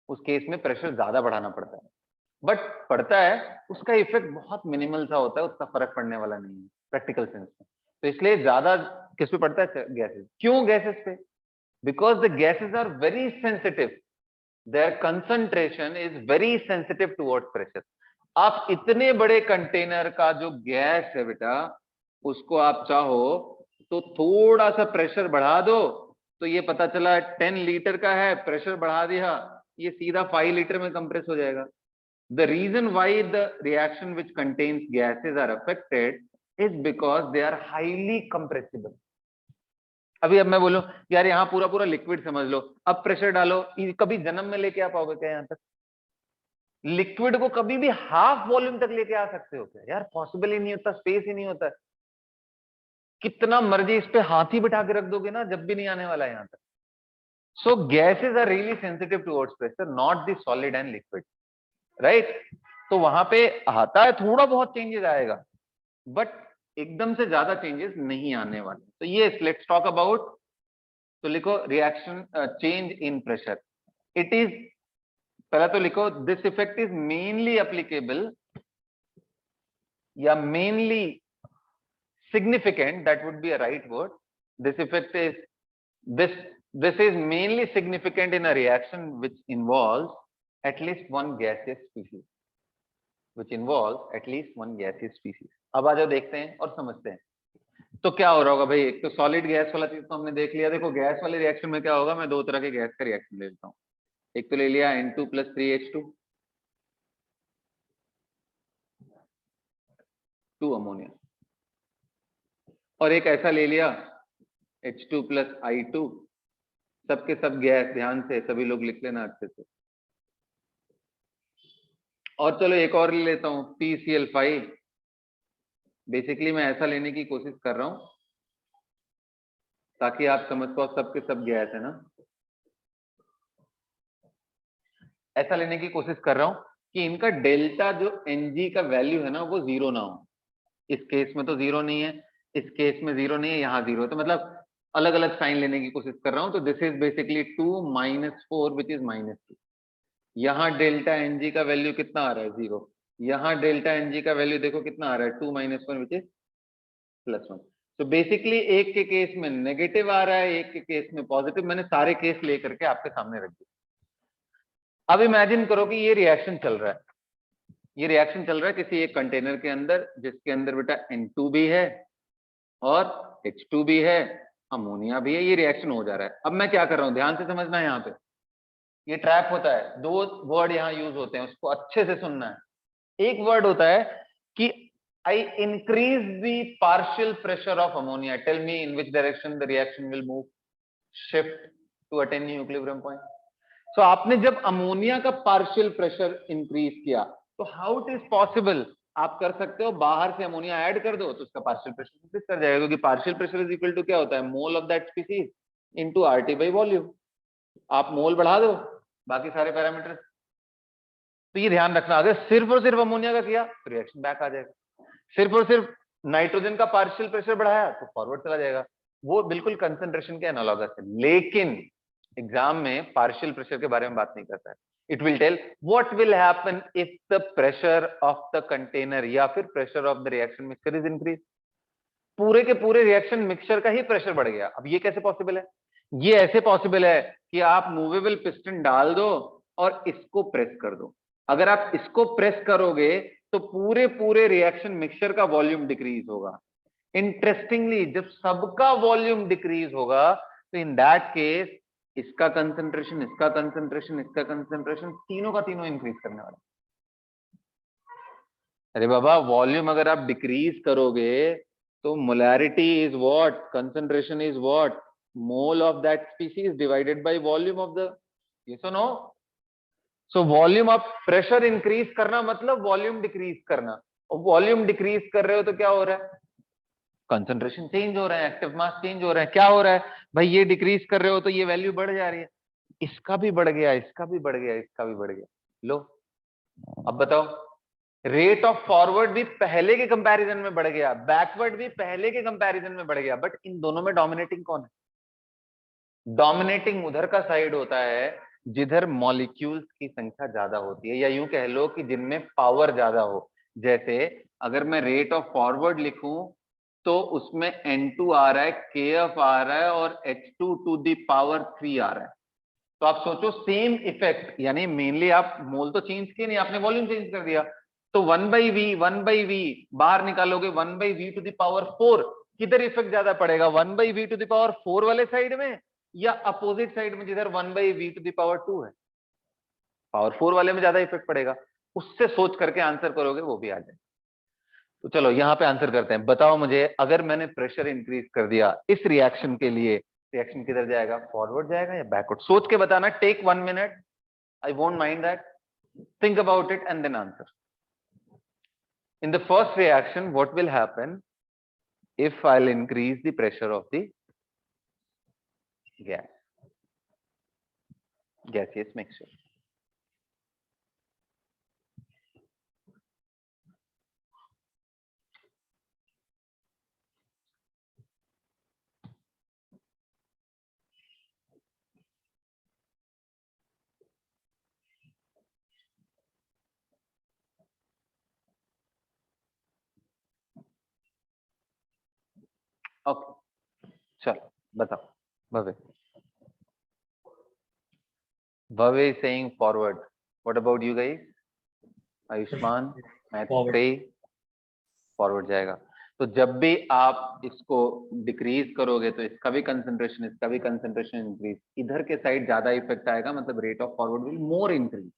उस केस में प्रेशर ज्यादा बढ़ाना पड़ता है, बट पड़ता है, उसका इफेक्ट बहुत मिनिमल सा होता है, उतना फर्क पड़ने वाला नहीं है प्रैक्टिकल सेंस में। तो इसलिए ज्यादा किस पे पड़ता है? गैसेस। क्यों गैसेस पे? Because the gases are very sensitive, their concentration is very sensitive towards pressure. आप इतने बड़े कंटेनर का जो गैस है बेटा, उसको आप चाहो तो थोड़ा सा प्रेशर बढ़ा दो, तो ये पता चला 10 लीटर का है, प्रेशर बढ़ा दिया, ये सीधा 5 लीटर में कंप्रेस हो जाएगा। The reason why the reaction which contains gases are affected is because they are highly compressible. अभी अब मैं बोलूं यार यहाँ पूरा पूरा लिक्विड समझ लो, अब प्रेशर डालो, कभी जन्म में लेके आ पाओगे क्या यहाँ तक? लिक्विड को कभी भी हाफ वॉल्यूम तक लेके आ सकते हो क्या यार? पॉसिबल ही नहीं होता, स्पेस ही नहीं होता। कितना मर्जी इस पे हाथ ही बिठा के रख दोगे ना, जब भी नहीं आने वाला यहाँ तक। So gases are really sensitive towards pressure, not the solid and liquid, right? तो वहां पे आता है, थोड़ा बहुत चेंजेस आएगा, बट एकदम से ज्यादा चेंजेस नहीं आने वाले। तो ये लेट्स टॉक अबाउट, तो लिखो reaction change in pressure. It is, पहला तो लिखो this effect is mainly applicable या mainly significant, that would be a right word. This effect is this is mainly significant in a reaction which involves at least one gaseous species, अब आ जाओ देखते हैं और समझते हैं। तो क्या हो रहा होगा भाई? एक तो सॉलिड गैस वाला चीज तो हमने देख लिया। देखो गैस वाले रिएक्शन में क्या होगा, मैं दो तरह के गैस का रिएक्शन ले लेता हूँ। एक तो ले लिया N2 + 3H2, 2 अमोनिया, और एक ऐसा ले लिया H2 + I2, सबके सब गैस, ध्यान से सभी लोग लिख लेना अच्छे से। और चलो एक और ले लेता हूं PCl5। बेसिकली मैं ऐसा लेने की कोशिश कर रहा हूं ताकि आप समझ पाओ सबके सब गैस है ना। ऐसा लेने की कोशिश कर रहा हूं कि इनका डेल्टा जो Ng का वैल्यू है ना वो 0 ना हो। इस केस में तो 0 नहीं है, इस केस में 0 नहीं है, यहाँ 0 है, तो मतलब अलग अलग साइन लेने की कोशिश कर रहा हूं। तो this is basically 2 - 4 which is -2। यहाँ डेल्टा Ng का वैल्यू कितना आ रहा है? 0। यहाँ डेल्टा Ng का वैल्यू देखो कितना आ रहा है? 2 - 1 विच इज +1। तो बेसिकली एक के केस में नेगेटिव आ रहा है, एक के केस में पॉजिटिव। मैंने सारे केस लेकर के आपके सामने रख दिए। अब इमेजिन करो कि ये रिएक्शन चल रहा है, ये रिएक्शन चल रहा है किसी एक कंटेनर के अंदर, जिसके अंदर बेटा N2 भी है और H2 भी है, अमोनिया भी है। ये रिएक्शन हो जा रहा है। अब मैं क्या कर रहा हूं, ध्यान से समझना है। यहाँ पे ये ट्रैप होता है, दो वर्ड यहाँ यूज होते हैं, उसको अच्छे से सुनना है। एक वर्ड होता है कि I increase the partial pressure of ammonia. Tell me in which direction the reaction will move, shift to attain new equilibrium point. So आपने जब अमोनिया का पार्शियल प्रेशर इंक्रीज किया, तो हाउ इट इज पॉसिबल? आप कर सकते हो बाहर से अमोनिया ऐड कर दो तो उसका पार्शियल प्रेशर इंक्रीज कर जाएगा, क्योंकि partial pressure is equal to क्या होता है? Mole of that species into RT by volume. आप मोल बढ़ा दो, बाकी सारे पैरामीटर। तो ये ध्यान रखना, अगर सिर्फ और सिर्फ अमोनिया का किया तो रिएक्शन बैक आ जाएगा, सिर्फ और सिर्फ नाइट्रोजन का पार्शियल प्रेशर बढ़ाया तो फॉरवर्ड चला जाएगा। वो बिल्कुल कंसंट्रेशन के एनालॉगस है। लेकिन एग्जाम में पार्शियल प्रेशर के बारे में बात नहीं करता है। It will tell what will happen if the pressure of the container या फिर pressure of the reaction mixture is increase. पूरे के पूरे रिएक्शन मिक्सचर का ही प्रेशर बढ़ गया। अब ये कैसे पॉसिबल है? ये ऐसे पॉसिबल है कि आप मूवेबल पिस्टन डाल दो और इसको प्रेस कर दो। अगर आप इसको प्रेस करोगे तो पूरे पूरे रिएक्शन मिक्सचर का वॉल्यूम डिक्रीज होगा। इंटरेस्टिंगली जब सबका वॉल्यूम डिक्रीज होगा तो इन दैट केस इसका कंसंट्रेशन, इसका कंसंट्रेशन, इसका कंसंट्रेशन, तीनों का तीनों इंक्रीज करने वाला। अरे बाबा, वॉल्यूम अगर आप डिक्रीज करोगे तो molarity is what, concentration is what, mole of that species divided by volume of the, ये सुनो। So volume of pressure increase करना मतलब वॉल्यूम डिक्रीज करना, और वॉल्यूम डिक्रीज कर रहे हो तो क्या हो रहा है, कंसंट्रेशन चेंज हो रहा है, एक्टिव मास चेंज हो रहा है। क्या हो रहा है भाई, ये डिक्रीज कर रहे हो तो ये वैल्यू बढ़ जा रही है, इसका भी बढ़ गया, इसका भी बढ़ गया, इसका भी बढ़ गया। लो अब बताओ, रेट ऑफ फॉरवर्ड भी पहले के कंपैरिजन में बढ़ गया, बैकवर्ड भी पहले के कंपैरिजन में बढ़ गया, बट इन दोनों में डोमिनेटिंग कौन है? डोमिनेटिंग उधर का साइड होता है जिधर मॉलिक्यूल्स की संख्या ज्यादा होती है, या यूं कह लो कि जिनमें पावर ज्यादा हो। जैसे अगर मैं रेट ऑफ फॉरवर्ड लिखूं तो उसमें N2 आ रहा है, KF आ रहा है और H2 टू दी पावर 3 आ रहा है। तो आप सोचो सेम इफेक्ट, यानी मेनली आप मोल तो चेंज किए नहीं, आपने वॉल्यूम चेंज कर दिया। तो 1/V बाहर निकालोगे, 1/V टू द पावर 4, किधर इफेक्ट ज्यादा पड़ेगा, 1/V टू द पावर 4 वाले साइड में या अपोजिट साइड में जिधर 1/V टू द पावर 2 है? पावर 4 वाले में ज्यादा इफेक्ट पड़ेगा। उससे सोच करके आंसर करोगे वो भी आ जाए। तो चलो यहां पे आंसर करते हैं। बताओ मुझे, अगर मैंने प्रेशर इंक्रीज कर दिया इस रिएक्शन के लिए, रिएक्शन किधर जाएगा, फॉरवर्ड जाएगा या बैकवर्ड? सोच के बताना, take 1 minute, I won't mind that. Think about it and then answer. In the first reaction, what will happen if I'll increase the pressure of the gas, gaseous mixture? Okay, चलो बताओ। भव्य, Bhavya is saying forward. What about you guys? Ayushman, forward. मैत्री, forward जाएगा। तो जब भी आप इसको decrease करोगे तो इसका भी कंसंट्रेशन, इसका भी कंसंट्रेशन इंक्रीज, इधर के साइड ज्यादा इफेक्ट आएगा, मतलब rate of forward will more increase.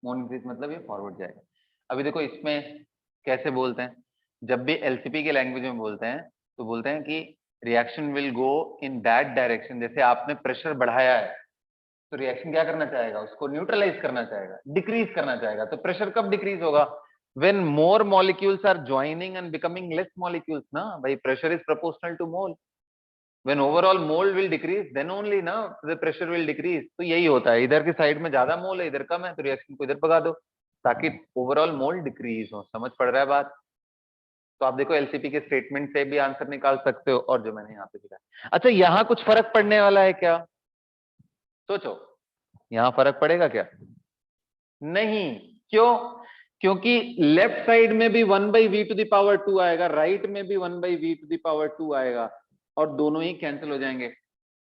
More increase मतलब ये फॉरवर्ड जाएगा। अभी देखो इसमें कैसे बोलते हैं, जब भी एलसीपी के लैंग्वेज में बोलते हैं तो बोलते हैं कि reaction will go in that direction. जैसे आपने प्रेशर बढ़ाया है तो रिएक्शन क्या करना चाहेगा, उसको न्यूट्रलाइज करना चाहेगा, डिक्रीज करना चाहेगा। तो प्रेशर कब डिक्रीज होगा, when more molecules are joining and becoming less molecules ना भाई, pressure is proportional to mole. When overall mole will decrease then only ना the pressure will decrease. तो यही होता है, इधर की साइड में ज्यादा मोल है, इधर कम है, तो रिएक्शन को इधर भगा दो ताकि ओवरऑल मोल डिक्रीज हो। समझ पड़ रहा है बात? तो आप देखो एलसीपी के स्टेटमेंट से भी आंसर निकाल सकते हो, और जो मैंने यहाँ पे दिखाया। अच्छा, यहाँ कुछ फर्क पड़ने वाला है क्या, सोचो, यहाँ फर्क पड़ेगा क्या? नहीं। क्यों? क्योंकि लेफ्ट साइड में भी 1/V टू द पावर 2 आएगा, राइट में भी 1/V टू द पावर 2 आएगा, और दोनों ही कैंसिल हो जाएंगे।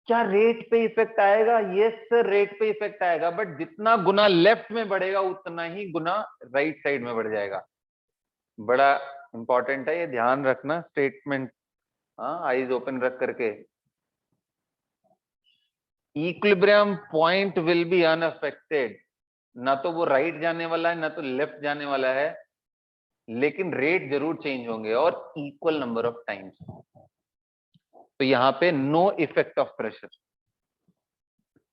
क्या रेट पे इफेक्ट आएगा? यस सर, रेट पे इफेक्ट आएगा, बट जितना गुना लेफ्ट में बढ़ेगा उतना ही गुना राइट साइड में बढ़ जाएगा। बड़ा इंपॉर्टेंट है ये, ध्यान रखना स्टेटमेंट, हाँ, आईज ओपन रख करके। Equilibrium point will be unaffected, ना तो वो राइट जाने वाला है ना तो लेफ्ट जाने वाला है, लेकिन रेट जरूर चेंज होंगे और इक्वल नंबर ऑफ टाइम्स। तो यहां पे no effect of pressure,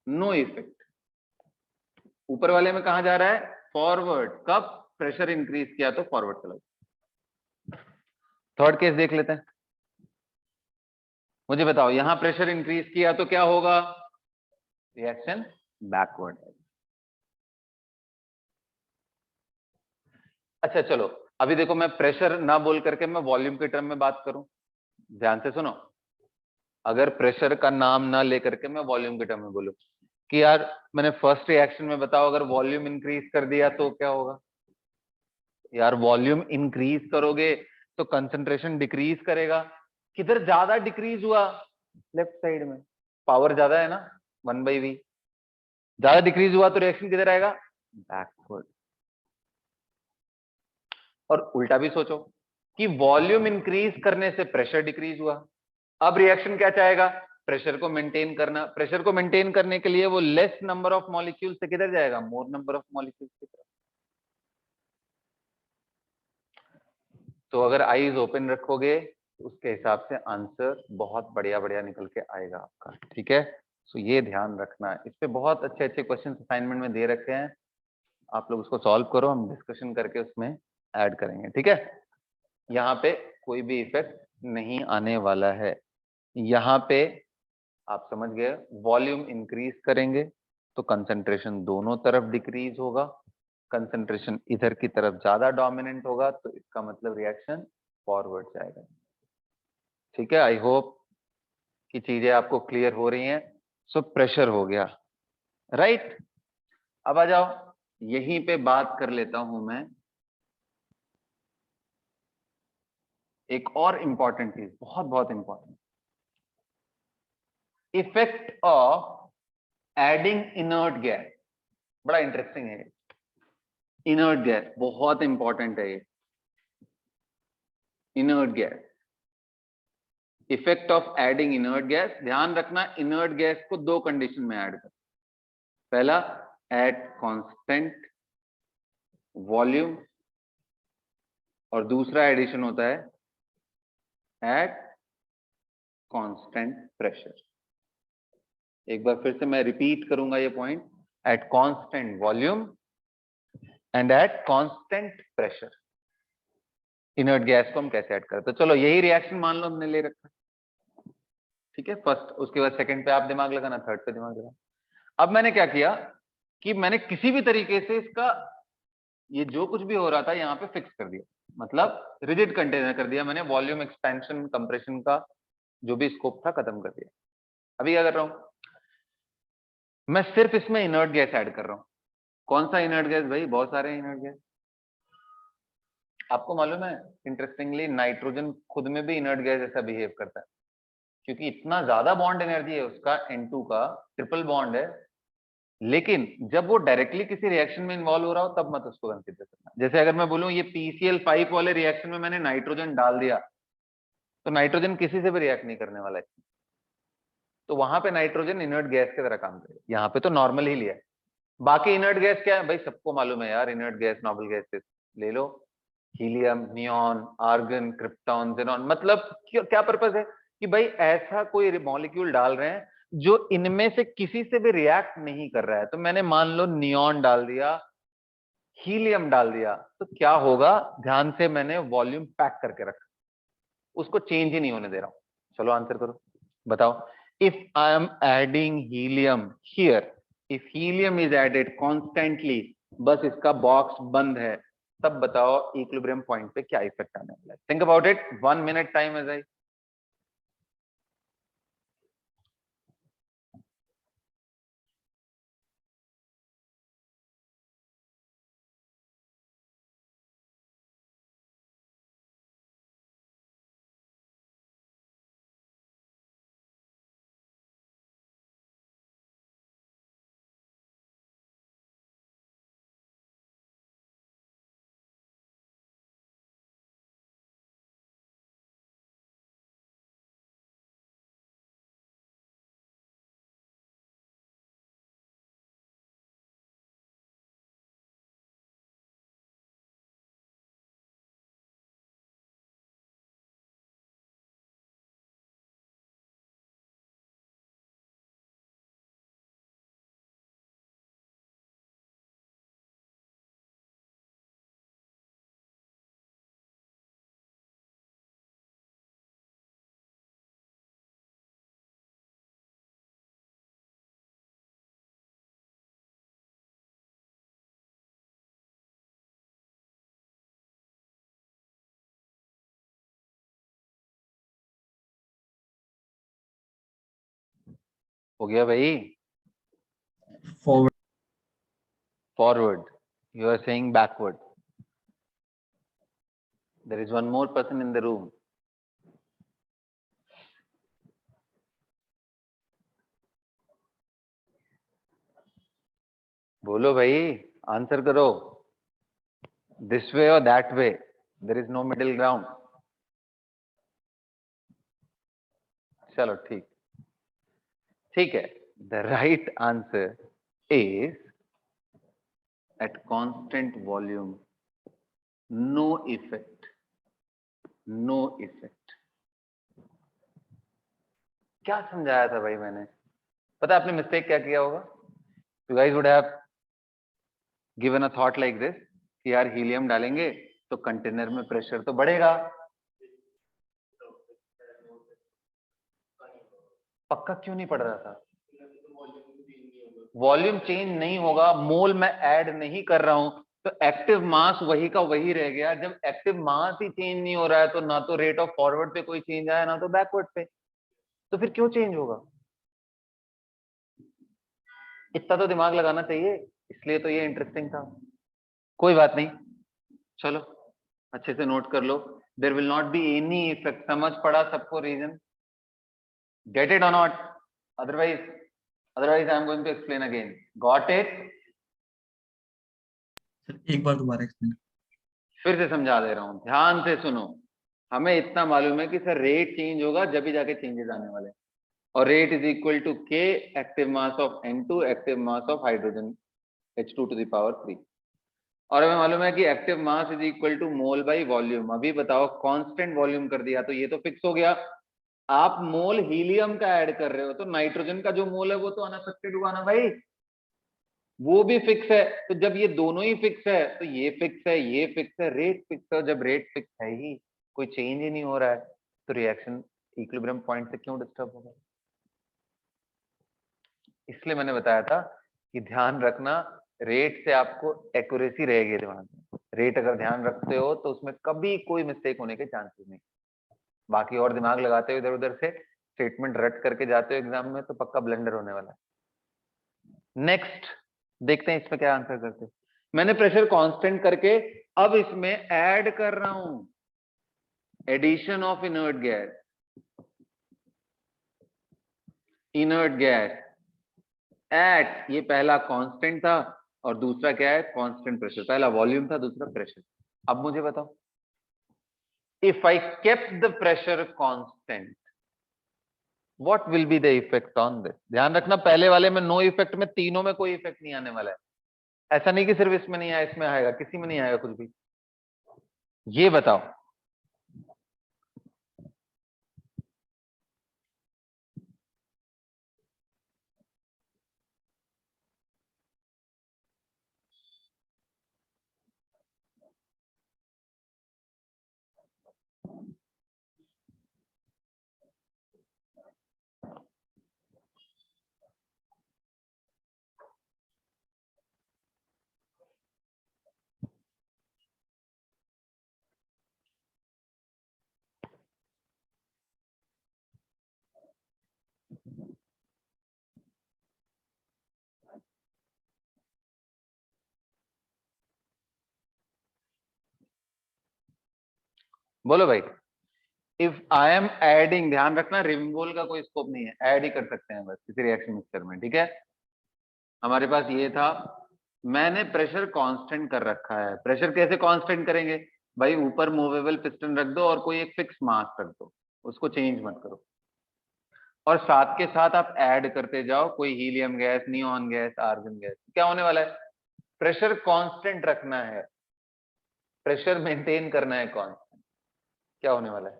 no effect. ऊपर वाले में कहा जा रहा है, फॉरवर्ड। कब प्रेशर इंक्रीज किया तो फॉरवर्ड चलो। थर्ड केस देख लेते हैं। मुझे बताओ, यहां प्रेशर इंक्रीज किया तो क्या होगा, रिएक्शन बैकवर्ड। अच्छा चलो, अभी देखो मैं प्रेशर ना बोल करके मैं वॉल्यूम के टर्म में बात करूं, ध्यान से सुनो। अगर प्रेशर का नाम ना लेकर के मैं वॉल्यूम के टर्म में बोलूं कि यार मैंने फर्स्ट रिएक्शन में बताओ अगर वॉल्यूम इंक्रीज कर दिया तो क्या होगा, यार वॉल्यूम इंक्रीज करोगे तो कंसंट्रेशन डिक्रीज करेगा। किधर ज्यादा डिक्रीज हुआ, लेफ्ट साइड में, पावर ज्यादा है ना, 1/V। ज्यादा डिक्रीज हुआ तो रिएक्शन किधर आएगा, बैकवर्ड। और उल्टा भी सोचो कि वॉल्यूम इंक्रीज करने से प्रेशर डिक्रीज हुआ, अब रिएक्शन क्या चाहेगा, प्रेशर को मेंटेन करना। प्रेशर को मेंटेन करने के लिए वो लेस नंबर ऑफ मॉलिक्यूल से किधर जाएगा, मोर नंबर ऑफ मॉलिक्यूल्स की तरफ। तो अगर आईज ओपन रखोगे तो उसके हिसाब से आंसर बहुत बढ़िया बढ़िया निकल के आएगा आपका, ठीक है। सो ये ध्यान रखना है, इस पे बहुत अच्छे अच्छे क्वेश्चन असाइनमेंट में दे रखे हैं, आप लोग उसको सॉल्व करो, हम डिस्कशन करके उसमें ऐड करेंगे, ठीक है। यहाँ पे कोई भी इफेक्ट नहीं आने वाला है। यहाँ पे आप समझ गए, वॉल्यूम इंक्रीज करेंगे तो कंसंट्रेशन दोनों तरफ डिक्रीज होगा, कंसंट्रेशन इधर की तरफ ज्यादा डोमिनेंट होगा तो इसका मतलब रिएक्शन फॉरवर्ड जाएगा, ठीक है। आई होप कि चीजें आपको क्लियर हो रही हैं। सो प्रेशर हो गया, राइट। अब आ जाओ, यहीं पे बात कर लेता हूं मैं एक और इंपॉर्टेंट चीज, बहुत बहुत important, effect of adding inert gas. बड़ा इंटरेस्टिंग है, इनर्ट गैस बहुत इंपॉर्टेंट है ये। Inert gas, effect of adding inert gas, ध्यान रखना इनर्ट गैस को दो कंडीशन में ऐड कर, पहला एट कांस्टेंट वॉल्यूम और दूसरा एडिशन होता है एट कांस्टेंट प्रेशर। एक बार फिर से मैं रिपीट करूंगा ये point, at constant volume and at constant pressure inert gas को हम कैसे ऐड करते हैं। चलो यही रिएक्शन मान लो हमने ले रखा, ठीक है, फर्स्ट, उसके बाद सेकंड पे आप दिमाग लगाना, थर्ड पे दिमाग लगाना। अब मैंने क्या किया कि मैंने किसी भी तरीके से इसका ये जो कुछ भी हो रहा था यहाँ पे फिक्स कर दिया, मतलब रिजिड कंटेनर कर दिया मैंने, वॉल्यूम एक्सपेंशन कंप्रेशन का जो भी स्कोप था खत्म कर दिया। अभी क्या कर रहा हूं, मैं सिर्फ इसमें इनर्ट गैस ऐड कर रहा हूं। कौन सा इनर्ट गैस भाई, बहुत सारे इनर्ट गैस। आपको मालूम है इंटरेस्टिंगली नाइट्रोजन खुद में भी इनर्ट गैस जैसा बिहेव करता है, क्योंकि इतना ज्यादा बॉन्ड एनर्जी है उसका, N2 का ट्रिपल बॉन्ड है, लेकिन जब वो डायरेक्टली किसी रिएक्शन में इन्वॉल्व हो रहा हो तब मत उसको कंसीडर करना। जैसे अगर मैं बोलूं ये PCl5 वाले रिएक्शन में मैंने नाइट्रोजन डाल दिया तो नाइट्रोजन किसी से भी रिएक्ट नहीं करने वाला है, तो वहां पे नाइट्रोजन इनर्ट गैस की तरह काम करेगा, यहाँ पे तो नॉर्मल ही लिया है। बाकी इनर्ट गैस क्या है भाई, सबको मालूम है यार, इनर्ट गैस नोबल गैसेस ले लो, helium, neon, argon, krypton, xenon, मतलब क्या पर्पस है कि भाई ऐसा कोई मॉलिक्यूल डाल रहे हैं जो इनमें से किसी से भी रिएक्ट नहीं कर रहा है। तो मैंने मान लो नियॉन डाल दिया, हीलियम डाल दिया, तो क्या होगा, ध्यान से मैंने वॉल्यूम पैक करके रखा, उसको चेंज ही नहीं होने दे रहा हूं। चलो आंसर करो, बताओ। If I am adding helium here, if helium is added constantly, बस इसका बॉक्स बंद है, तब बताओ इक्विलिब्रियम पॉइंट पे क्या इफेक्ट आने वाला है। Think about it, 1 minute time as I. हो गया भाई, forward. Forward, you are saying backward, there is one more person in the room. बोलो भाई, आंसर करो, दिस वे और that way, there is no middle ground. चलो ठीक, ठीक है, the right answer is at constant volume no effect no effect. क्या समझाया था भाई मैंने? पता है आपने मिस्टेक क्या किया होगा? You guys would have given a thought like this कि यार हीलियम डालेंगे तो कंटेनर में प्रेशर तो बढ़ेगा। पक्का क्यों नहीं पड़ रहा था? वॉल्यूम चेंज नहीं होगा, मोल मैं ऐड नहीं कर रहा हूं, तो एक्टिव मास वही का वही रह गया। जब एक्टिव मास ही चेंज नहीं हो रहा है तो ना तो रेट ऑफ फॉरवर्ड पे कोई चेंज आया, ना तो बैकवर्ड पे, तो फिर क्यों चेंज होगा? इतना तो दिमाग लगाना चाहिए, इसलिए तो ये इंटरेस्टिंग था। कोई बात नहीं, चलो अच्छे से नोट कर लो। There will not be any effect. समझ पड़ा सबको रीजन? गेट इट और not? Otherwise I am going to explain again. Got it? Sir एक बार दोबारा एक्सप्लेन। फिर से समझा दे रहा हूं, ध्यान से सुनो। हमें इतना मालूम है कि सर रेट चेंज होगा जब भी जाके चेंजेस आने वाले, और rate is equal to K active mass of N2 active mass of hydrogen H2 to the power 3। और हमें मालूम है कि active mass is equal to mole by volume. अभी बताओ, कांस्टेंट वॉल्यूम कर दिया तो ये तो फिक्स हो गया। आप मोल हीलियम का ऐड कर रहे हो तो नाइट्रोजन का जो मोल है वो तो अनअफेक्टेड हुआ ना भाई, वो भी फिक्स है। तो जब ये दोनों ही फिक्स है तो ये फिक्स है, ये फिक्स है, रेट फिक्स है। जब रेट फिक्स है ही, कोई चेंज ही नहीं हो रहा है, तो रिएक्शन इक्विलिब्रियम पॉइंट से क्यों डिस्टर्ब होगा? इसलिए मैंने बताया था कि ध्यान रखना, रेट से आपको एक्यूरेसी रहेगी दिमाग में। रेट अगर ध्यान रखते हो तो उसमें कभी कोई मिस्टेक होने के चांसेस नहीं। बाकी और दिमाग लगाते हो इधर उधर से, स्टेटमेंट रट करके जाते हो एग्जाम में, तो पक्का ब्लंडर होने वाला है। नेक्स्ट देखते हैं इसमें क्या आंसर करते हैं। मैंने प्रेशर कांस्टेंट करके अब इसमें ऐड कर रहा हूं addition of inert gas. Inert gas at, ये पहला कांस्टेंट था और दूसरा क्या है? Constant pressure. पहला वॉल्यूम था, दूसरा प्रेशर। अब मुझे बताओ, if I kept the pressure constant, what will be the effect on this? ध्यान रखना, पहले वाले में नो इफेक्ट में, तीनों में कोई इफेक्ट नहीं आने वाला है। ऐसा नहीं कि सिर्फ इसमें नहीं आया, इसमें आएगा, किसी में नहीं आएगा कुछ भी। ये बताओ। बोलो भाई। इफ आई एम एडिंग, ध्यान रखना रिमूवल का कोई स्कोप नहीं है, ऐड ही कर सकते हैं बस किसी रिएक्शन मिक्सचर में, ठीक है? हमारे पास ये था, मैंने प्रेशर कांस्टेंट कर रखा है। प्रेशर कैसे कांस्टेंट करेंगे भाई? ऊपर मूवेबल पिस्टन रख दो और कोई एक फिक्स मास रख दो, उसको चेंज मत करो, और साथ के साथ आप ऐड करते जाओ, कोई helium gas, neon gas, argon gas. क्या होने वाला है? प्रेशर कांस्टेंट रखना है, प्रेशर मेंटेन करना है कांस्टेंट। क्या होने वाला है?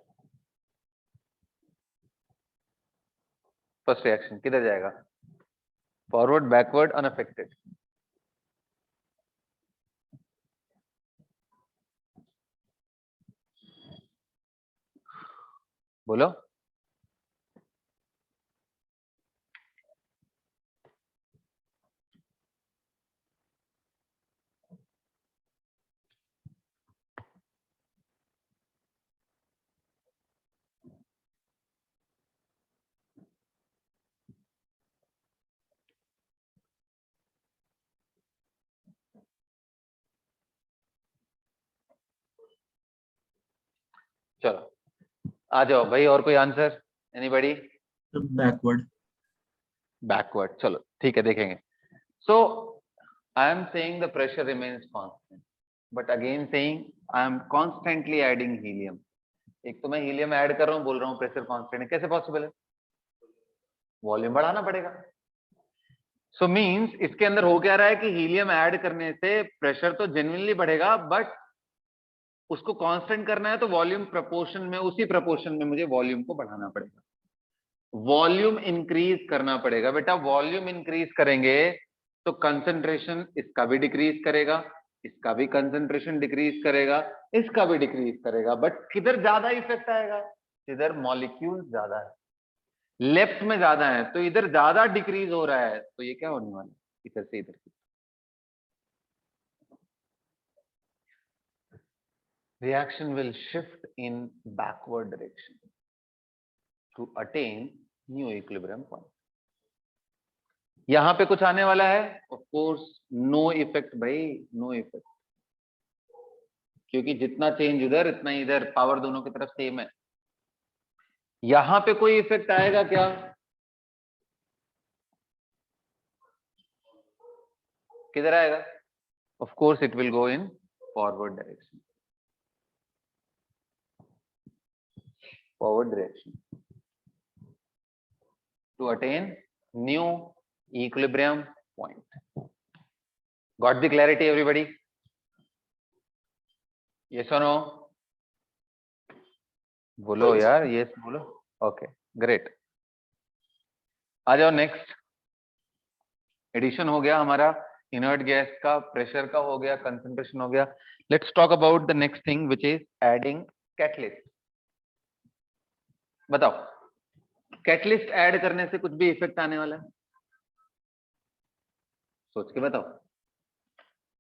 फर्स्ट रिएक्शन किधर जाएगा? Forward, backward, unaffected. बोलो। चलो आ जाओ भाई, और कोई आंसर? एनीबॉडी? बैकवर्ड। बैकवर्ड, चलो ठीक है, देखेंगे। So I am saying the pressure remains constant, but again saying I am constantly adding helium. एक तो मैं हीलियम ऐड कर रहा हूं, बोल रहा हूं प्रेशर कांस्टेंट है, कैसे पॉसिबल है? वॉल्यूम बढ़ाना पड़ेगा। सो मींस इसके अंदर हो क्या रहा है कि हीलियम ऐड करने से प्रेशर तो जेन्युइनली बढ़ेगा, बट उसको कांस्टेंट करना है तो वॉल्यूम प्रोपोर्शन में, उसी प्रोपोर्शन में मुझे वॉल्यूम को बढ़ाना पड़ेगा, वॉल्यूम इंक्रीज करना पड़ेगा। बेटा वॉल्यूम इंक्रीज करेंगे तो कंसंट्रेशन इसका भी डिक्रीज करेगा, इसका भी कंसंट्रेशन डिक्रीज करेगा, इसका भी डिक्रीज करेगा, बट किधर ज्यादा इफेक्ट आएगा? इधर मॉलिक्यूल ज्यादा है, लेफ्ट में ज्यादा है, तो इधर ज्यादा डिक्रीज हो रहा है, तो ये क्या होने वाला है? इधर से इधर की reaction will shift in backward direction to attain new equilibrium point. यहां पे कुछ आने वाला है? ऑफ कोर्स नो इफेक्ट भाई, नो इफेक्ट, क्योंकि जितना चेंज उधर इतना ही इधर, पावर दोनों की तरफ सेम है। यहां पे कोई इफेक्ट आएगा क्या? किधर आएगा? Of course it will go in forward direction, forward direction to attain new equilibrium point. Got the clarity everybody? Yes or no? बोलो यार, yes बोलो। Okay, great. आ जाओ नेक्स्ट। एडिशन हो गया हमारा, इनर्ट गैस का, प्रेशर का हो गया, कंसंट्रेशन हो गया। Let's talk about the next thing which is adding catalyst. बताओ, कैटलिस्ट ऐड करने से कुछ भी इफेक्ट आने वाला है? सोच के बताओ।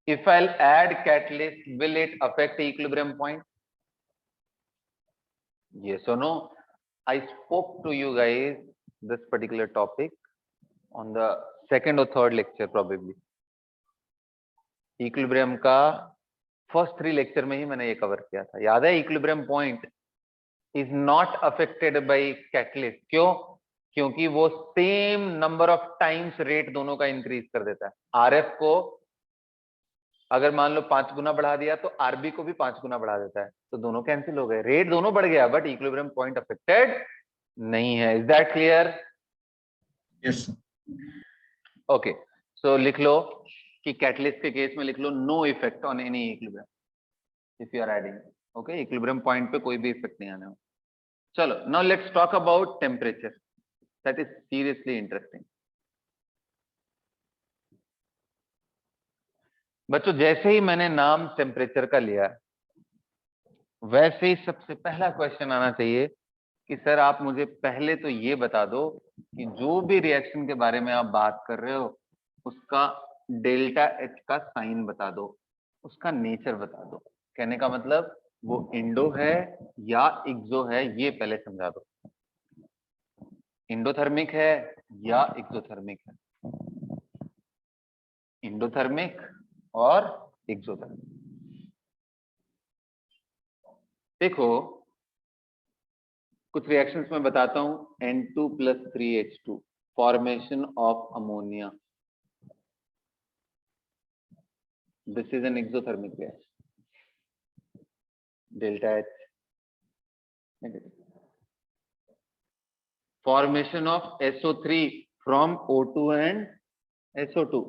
If I add catalyst, will it affect equilibrium point? Yes or no? I spoke to you guys this particular topic on the second or third lecture probably. Equilibrium का फर्स्ट 3 लेक्चर में ही मैंने ये कवर किया था, याद है? Equilibrium point is not affected by catalyst. क्यों? क्योंकि वो same number of times rate दोनों का इंक्रीज कर देता है। आरएफ को अगर मान लो 5 गुना बढ़ा दिया तो आरबी को भी 5 गुना बढ़ा देता है, तो दोनों कैंसिल हो गए, रेट दोनों बढ़ गया, बट इक्विलिब्रियम पॉइंट अफेक्टेड नहीं है। Is that clear? Yes. Okay, so लिख लो कि कैटलिस्ट के केस में लिख लो no effect on any equilibrium if you are adding. Okay, equilibrium point पे कोई भी इफेक्ट नहीं आने वाला। चलो, now let's talk about temperature, that is seriously interesting. बच्चों जैसे ही मैंने नाम टेम्परेचर का लिया, वैसे ही सबसे पहला क्वेश्चन आना चाहिए कि सर आप मुझे पहले तो ये बता दो कि जो भी रिएक्शन के बारे में आप बात कर रहे हो उसका डेल्टा एच का साइन बता दो, उसका नेचर बता दो। कहने का मतलब वो इंडो है या एक्सो है, ये पहले समझा दो। इंडोथर्मिक है या एक्सोथर्मिक है, इंडोथर्मिक और एक्सोथर्मिक। देखो कुछ रिएक्शंस में बताता हूं, N2+3H2 formation of ammonia, this is an exothermic reaction, delta H negative. Formation of SO3 from O2 and SO2,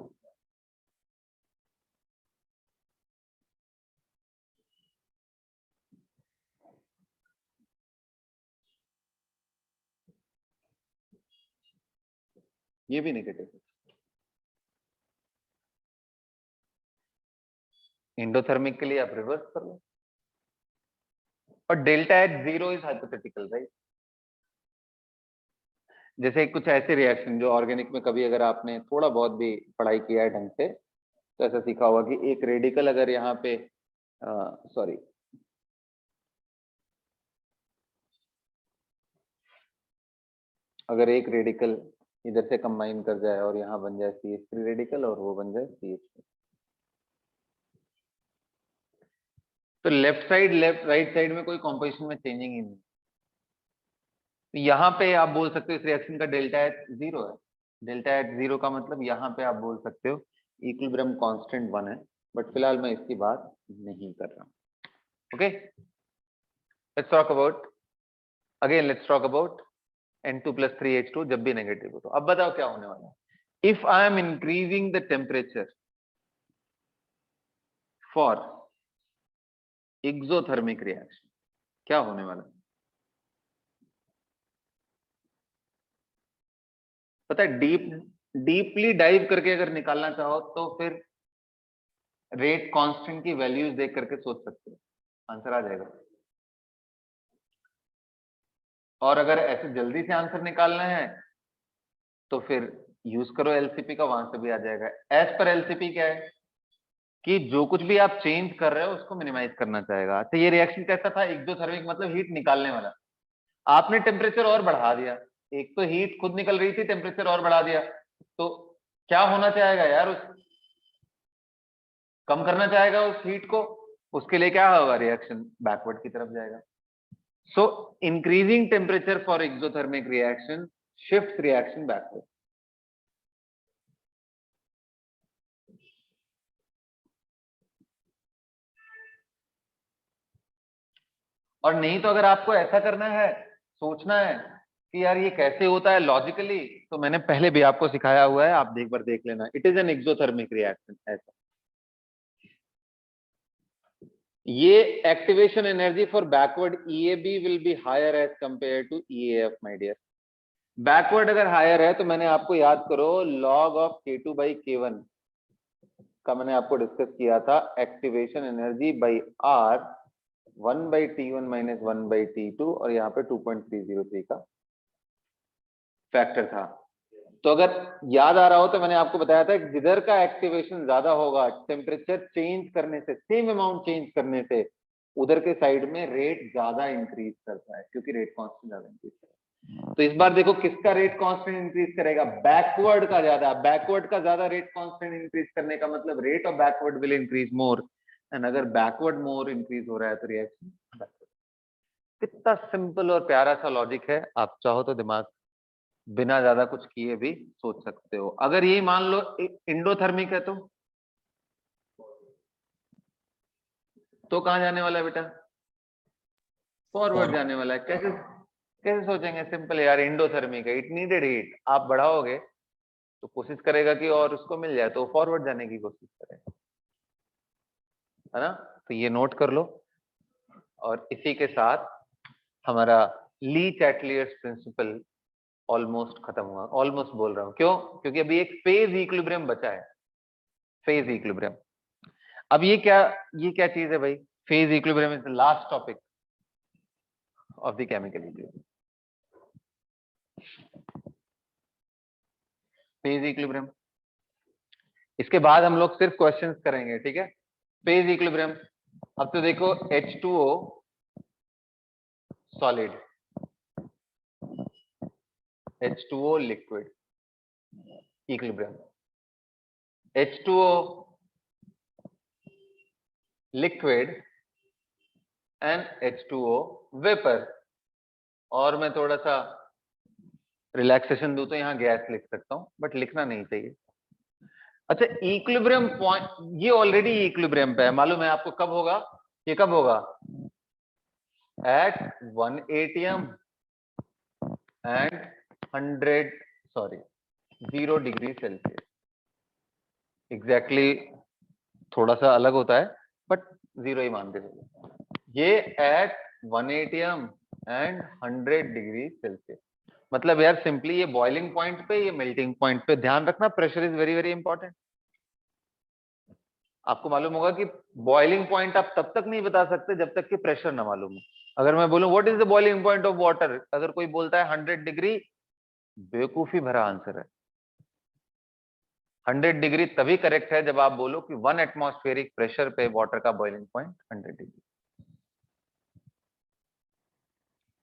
ये भी नेगेटिव है। इंडोथर्मिक के लिए आप रिवर्स कर लो, और delta H 0 is hypothetical, right? जैसे कुछ ऐसे रिएक्शन जो ऑर्गेनिक में कभी अगर आपने थोड़ा बहुत भी पढ़ाई किया है ढंग से, तो ऐसा सीखा होगा कि एक रेडिकल अगर यहाँ पे सॉरी अगर एक रेडिकल इधर से कंबाइन कर जाए और यहाँ बन जाए CH3 रेडिकल और वो बन जाए CH2, तो left side left right side में कोई कॉम्पोजिशन में चेंजिंग ही नहीं। तो यहाँ पे आप बोल सकते हो इस रिएक्शन का डेल्टा एच 0 है। डेल्टा एच 0 का मतलब यहाँ पे आप बोल सकते हो इक्विलिब्रियम कांस्टेंट 1 है, बट फिलहाल मैं इसकी बात नहीं कर रहा हूँ। Okay, let's talk about again, let's talk about N2+3H2 जब भी नेगेटिव हो। तो अब बताओ क्या होने वाला है। If I M increasing the temperature for exothermic reaction क्या होने वाला है? पता है, डीपली डाइव करके अगर निकालना चाहो तो फिर रेट कांस्टेंट की वैल्यूज देख करके सोच सकते हो, आंसर आ जाएगा। और अगर ऐसे जल्दी से आंसर निकालना है तो फिर यूज करो एलसीपी का, वहां से भी आ जाएगा। एज पर एलसीपी क्या है कि जो कुछ भी आप चेंज कर रहे हो उसको मिनिमाइज करना चाहेगा। तो ये रिएक्शन कैसा था, एक्सोथर्मिक मतलब हीट निकालने वाला। आपने टेम्परेचर और बढ़ा दिया, एक तो हीट खुद निकल रही थी, टेम्परेचर और बढ़ा दिया, तो क्या होना चाहेगा यार, उस कम करना चाहेगा उस हीट को, उसके लिए क्या होगा, रिएक्शन बैकवर्ड की तरफ जाएगा। सो increasing temperature for exothermic reaction shift reaction backward. और नहीं तो अगर आपको ऐसा करना है, सोचना है कि यार ये कैसे होता है लॉजिकली, तो मैंने पहले भी आपको सिखाया हुआ है, आप एक बार देख लेना। It is an exothermic reaction. ऐसा ये activation energy for backward EAB will be higher as compared to EAF my dear. Backward अगर हायर है तो मैंने आपको याद करो log of K2 by K1 का मैंने आपको डिस्कस किया था, activation energy by R 1/T1 minus 1/T2 और यहाँ पे 2.303 का फैक्टर था। तो अगर याद आ रहा हो तो मैंने आपको बताया था कि जिधर का एक्टिवेशन ज्यादा होगा टेम्परेचर चेंज करने से, सेम अमाउंट चेंज करने से, उधर के साइड में रेट ज्यादा इंक्रीज करता है, क्योंकि रेट कांस्टेंट ज्यादा इंक्रीज करता है। तो इस बार देखो किसका रेट कांस्टेंट इंक्रीज करेगा, बैकवर्ड का ज्यादा। बैकवर्ड का ज्यादा रेट कांस्टेंट इंक्रीज करने का मतलब rate of backward will increase more, and अगर बैकवर्ड मोर इंक्रीज हो रहा है तो रिएक्शन बैकवर्ड। कितना सिंपल और प्यारा सा लॉजिक है, आप चाहो तो दिमाग बिना ज्यादा कुछ किए भी सोच सकते हो। अगर ये मान लो इंडोथर्मिक है तो कहां जाने वाला है बेटा, फॉरवर्ड जाने वाला है। कैसे कैसे सोचेंगे, सिंपल है यार, इंडोथर्मिक है, इट नीडेड हीट, आप बढ़ाओगे तो कोशिश करेगा कि और उसको मिल जाए, तो फॉरवर्ड जाने की कोशिश करेगा, है ना। तो ये नोट कर लो। और इसी के साथ हमारा ली चैटलियर्स प्रिंसिपल ऑलमोस्ट खत्म हुआ। ऑलमोस्ट बोल रहा हूं क्यों, क्योंकि अभी एक फेज इक्विलिब्रियम बचा है, फेज इक्विलिब्रियम। अब ये क्या चीज है भाई, phase equilibrium is the last topic of the chemical equilibrium. Phase equilibrium, इसके बाद हम लोग सिर्फ क्वेश्चंस करेंगे, ठीक है। फेज इक्विलिब्रियम, अब तो देखो H2O solid, H2O liquid, equilibrium, H2O liquid and H2O vapour. और मैं थोड़ा सा रिलैक्सेशन दूं तो यहाँ गैस लिख सकता हूं, बट लिखना नहीं चाहिए। अच्छा, इक्विलिब्रियम पॉइंट, ये ऑलरेडी इक्विलिब्रियम पे है, मालूम है आपको कब होगा, ये कब होगा, at 1 atm and 0 degree Celsius. Exactly थोड़ा सा अलग होता है, बट 0 ही मान के चलो। ये at 1 atm and 100 degree Celsius, मतलब यार सिंपली ये बॉइलिंग पॉइंट पे, ये मेल्टिंग पॉइंट पे। ध्यान रखना, pressure is very very important. आपको मालूम होगा कि बॉइलिंग पॉइंट आप तब तक नहीं बता सकते जब तक कि प्रेशर ना मालूम हो। अगर मैं बोलूं what is the boiling point of water, अगर कोई बोलता है 100 डिग्री, बेवकूफी भरा आंसर है। 100 डिग्री तभी करेक्ट है जब आप बोलो कि 1 एटमॉस्फेरिक प्रेशर पे वाटर का बॉइलिंग पॉइंट 100 डिग्री।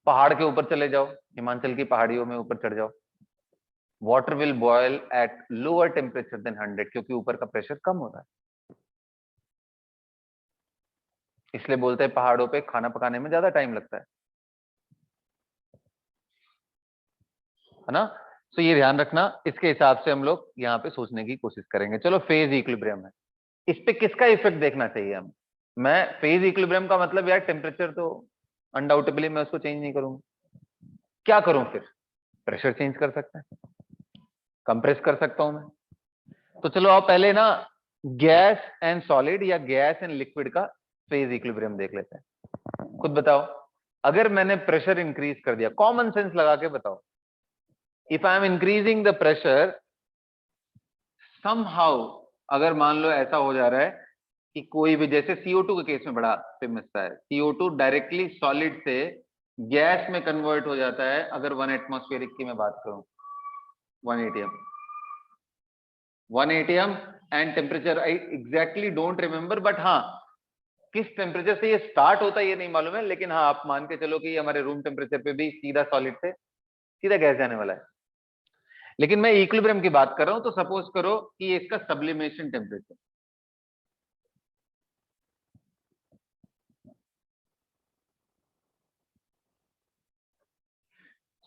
पहाड़ के ऊपर चले जाओ, हिमाचल की पहाड़ियों में ऊपर चढ़ जाओ, water will boil at lower temperature than 100, क्योंकि ऊपर का प्रेशर कम हो रहा है। इसलिए बोलते हैं पहाड़ों पे खाना पकाने में ज्यादा टाइम लगता है ना। तो ये ध्यान रखना, इसके हिसाब से हम लोग यहाँ पे सोचने की कोशिश करेंगे। चलो, फेज इक्विलिब्रियम है, इस पे किसका इफेक्ट देखना चाहिए हमें। मैं फेज इक्विलिब्रियम का मतलब यार टेम्परेचर तो अनडाउटेबली मैं उसको चेंज नहीं करूंगा, क्या करूं फिर, प्रेशर चेंज कर सकते हैं, कंप्रेस कर सकता हूं मैं। तो चलो आप पहले ना गैस एंड सॉलिड या गैस एंड लिक्विड का फेज इक्विलिब्रियम देख लेते हैं। खुद बताओ, अगर मैंने प्रेशर इंक्रीज कर दिया, कॉमन सेंस लगा के बताओ, if I M increasing the pressure somehow, अगर मान लो ऐसा हो जा रहा है कि कोई भी, जैसे CO2 के केस में बड़ा फेमस है, CO2 डायरेक्टली सॉलिड से गैस में कन्वर्ट हो जाता है, अगर 1 एटमॉस्फेरिक की मैं बात करूं, 1 atm, 1 atm and temperature I exactly don't remember, but हाँ किस टेम्परेचर से ये स्टार्ट होता है ये नहीं मालूम है, लेकिन हाँ आप मान के चलो कि हमारे रूम टेम्परेचर पे भी सीधा सॉलिड से सीधा गैस जाने वाला है। लेकिन मैं इक्विलिब्रियम की बात कर रहा हूं, तो सपोज करो कि इसका सब्लिमेशन टेम्परेचर,